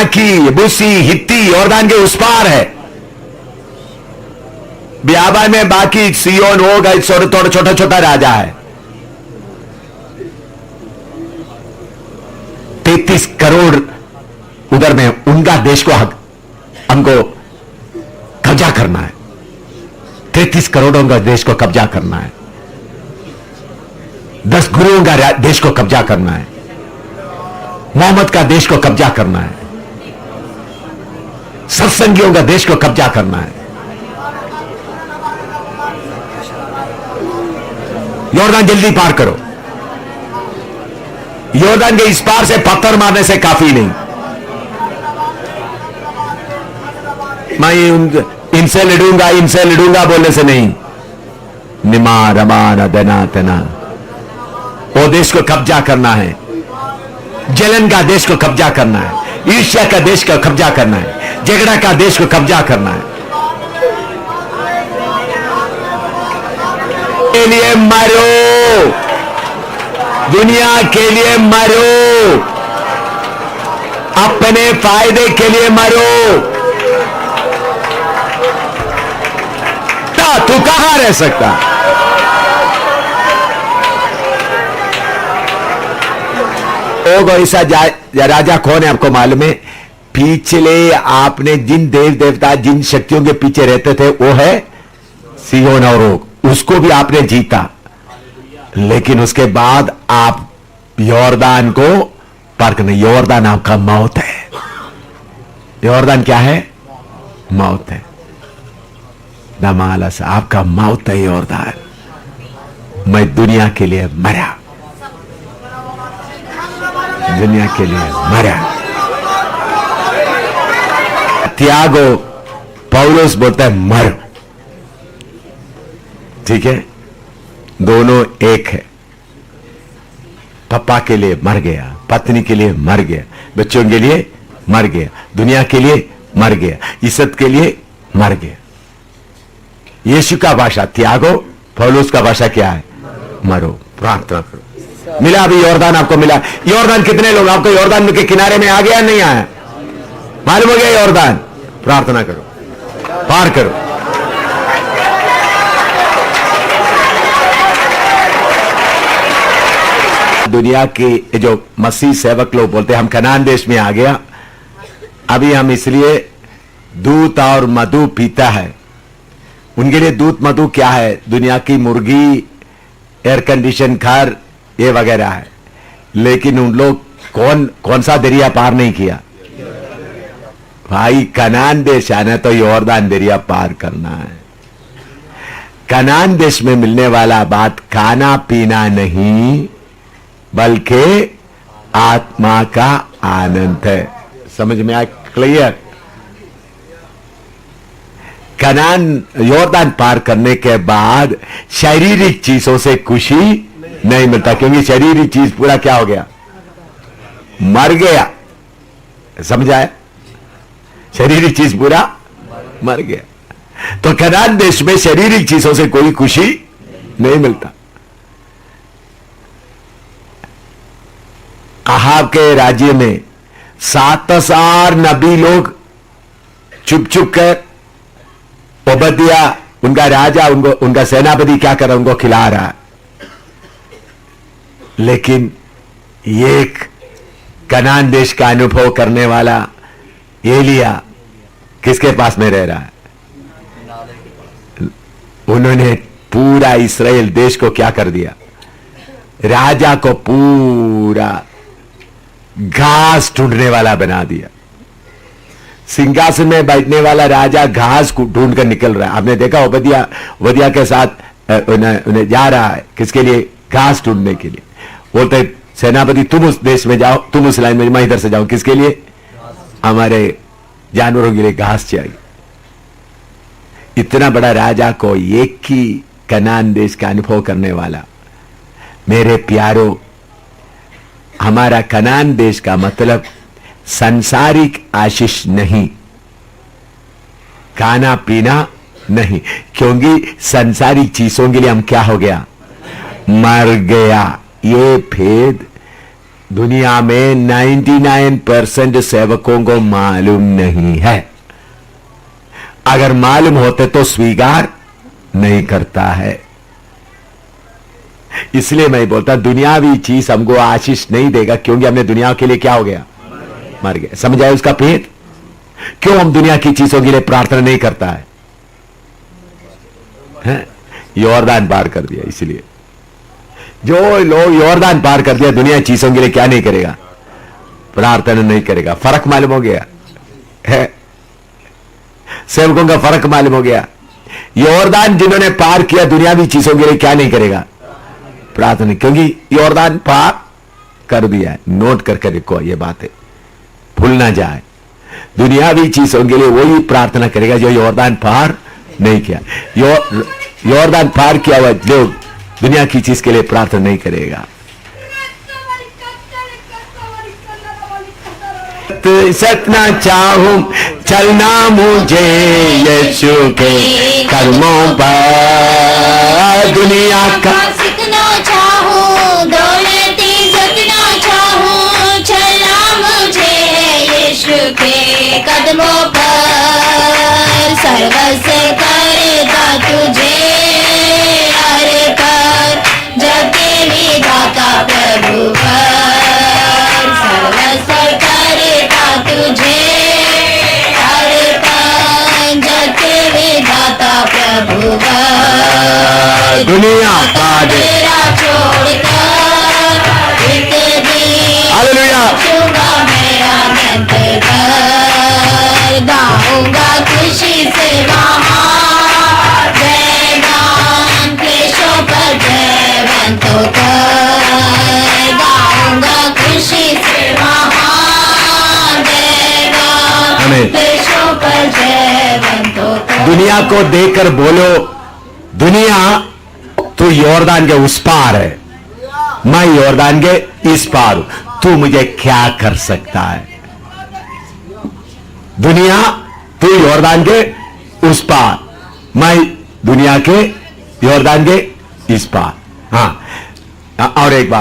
की यबूसी, हित्ती यॉर्दान के उस पार है। बियाबान में बाकी सियोन होगा, थोड़ा छोटा छोटा राजा है। 33 करोड़ उधर में उनका देश को हमको कब्जा करना है। 33 करोड़ों का देश को कब्जा करना है। 10 गुरुओं का देश को कब्जा करना है। मोहम्मद का देश को कब्जा करना है। सत्संगियों का देश को कब्जा करना है। यॉर्दान जल्दी पार करो। यॉर्दान के इस पार से पत्थर मारने से काफी नहीं। मैं इनसे लड़ूंगा बोलने से नहीं। निमा रमा नदना तना, वो देश को कब्जा करना है, जलन का देश को कब्जा करना है, ईर्ष्या का देश को कब्जा करना है, झगड़ा का देश को कब्जा करना है। के लिए मरो, दुनिया के लिए मरो, अपने फायदे के लिए मरो। तू कहां रह सकता? ओ ऐसा राजा कौन है आपको मालूम है? पिछले आपने जिन देव देवता जिन शक्तियों के पीछे रहते थे वो है सिहोन और ओग, उसको भी आपने जीता। लेकिन उसके बाद आप यॉर्दान को पार करने, यॉर्दान आपका मौत है। यॉर्दान क्या है? मौत है। नमालस आपका मौत है यॉर्दान। मैं दुनिया के लिए मरा, दुनिया के लिए मरा। त्यागो, पौलुस बोलता है मरो, ठीक है, दोनों एक है। पापा के लिए मर गया, पत्नी के लिए मर गया, बच्चों के लिए मर गया, दुनिया के लिए मर गया, इज्जत के लिए मर गया। यीशु का भाषा त्यागो, पौलुस का भाषा क्या है? मरो, प्रार्थना करो। मिला अभी यॉर्दान आपको मिला। यॉर्दान कितने लोग आपको यॉर्दान के किनारे में आ गया नहीं आया? मालूम हो गया यॉर्दान? प्रार्थना करो, पार करो। दुनिया के जो मसीह सेवक लोग बोलते हैं हम कनान देश में आ गया, अभी हम इसलिए दूध और मधु पीता है। उनके लिए दूध मधु क्या है? दुनिया की मुर्गी, एयर कंडीशन घर, ये वगैरह है। लेकिन उन लोग कौन सा दरिया पार नहीं किया? भाई कनान देश आना तो यॉर्दान दरिया पार करना है। कनान देश में मिलने वाला बात खाना पीना नहीं बल्कि आत्मा का आनंद है। समझ में आया? क्लियर? कनान यॉर्दान पार करने के बाद शारीरिक चीजों से खुशी नहीं मिलता, क्योंकि शारीरिक चीज पूरा क्या हो गया? मर गया। समझ आया? शारीरिक चीज पूरा मर गया। तो कनान देश में शारीरिक चीजों से कोई खुशी नहीं मिलता। अहाब के राज्य में 7,000 नबी लोग चुप चुप कर, ओबदिया उनका राजा, उनका सेनापति क्या कर रहा है? उनको खिला रहा है। लेकिन एक कनान देश का अनुभव करने वाला एलिया किसके पास में रह रहा है? उन्होंने पूरा इस्राएल देश को क्या कर दिया? राजा को पूरा घास ढूंढने वाला बना दिया। सिंहासन में बैठने वाला राजा घास को ढूंढ कर निकल रहा है। आपने देखा ओबदिया के साथ उन्हें जा रहा है, किसके लिए? घास ढूंढने के लिए। बोलते सेनापति तुम उस देश में जाओ, तुम उस लाइन में, मैं इधर से जाऊं। किसके लिए? हमारे जानवरों के लिए घास चाहिए। इतना बड़ा राजा को एक ही कनान देश का अनुभव करने वाला। मेरे प्यारों, हमारा कनान देश का मतलब सांसारिक आशीष नहीं, खाना पीना नहीं, क्योंकि सांसारिक चीजों के लिए हम क्या हो गया? मर गया। ये भेद दुनिया में 99% सेवकों को मालूम नहीं है। अगर मालूम होते तो स्वीकार नहीं करता है। इसलिए मैं बोलता दुनियावी चीज हमको आशीष नहीं देगा, क्योंकि हमने दुनिया के लिए क्या हो गया? मर गया। समझ आए उसका भेद? क्यों हम दुनिया की चीजों के लिए प्रार्थना नहीं करता है? यॉर्दान पार कर दिया। इसलिए जो लोग यॉर्दान पार कर दिया, दुनिया चीजों के लिए क्या नहीं करेगा? प्रार्थना नहीं करेगा। फर्क मालूम हो गया है? सेवकों का फर्क मालूम हो गया। यॉर्दान जिन्होंने पार किया, दुनियावी चीजों के लिए क्या नहीं करेगा? प्रार्थना, क्योंकि यॉर्दान पार कर दिया है। नोट करके रखो ये बातें, भूल ना जाए। दुनियावी चीजों के लिए वही प्रार्थना करेगा जो यॉर्दान पार नहीं किया। यॉर्दान पार किया हुआ लोग दुनिया की चीज के लिए प्रार्थना नहीं करेगा। सतना चाहूं चलना मुझे यीशु के कदमों पर, दुनिया का सीखना चाहूं, दौलत इज़्ज़तना चाहूं, चलना मुझे यीशु के कदमों पर, सर्वस्व करता तुझे अर्पण, जब तेरी दाता प्रभु पर, सर्वस्व करता तुझे अर्पण, जब तेरी दाता प्रभु पर, दुनिया का तेरा छोड़कर एक दिन हालेलुया। छूगा मेरा अनंत घर, गाऊंगा खुशी से वहाँ जयगान, क्लेशों पर जयवंत होकर, गाऊंगा खुशी से वहाँ जयगान, आमीन। क्लेशों पर जयवंत होकर। दुनिया को देखकर बोलो, दुनिया तू यॉर्दान के उस पार है, मैं यॉर्दान के इस पार हूं, तू मुझे क्या कर सकता है? दुनिया तू यॉर्दान के उस पार, मैं दुनिया के यॉर्दान के इस पार। हाँ, और एक बात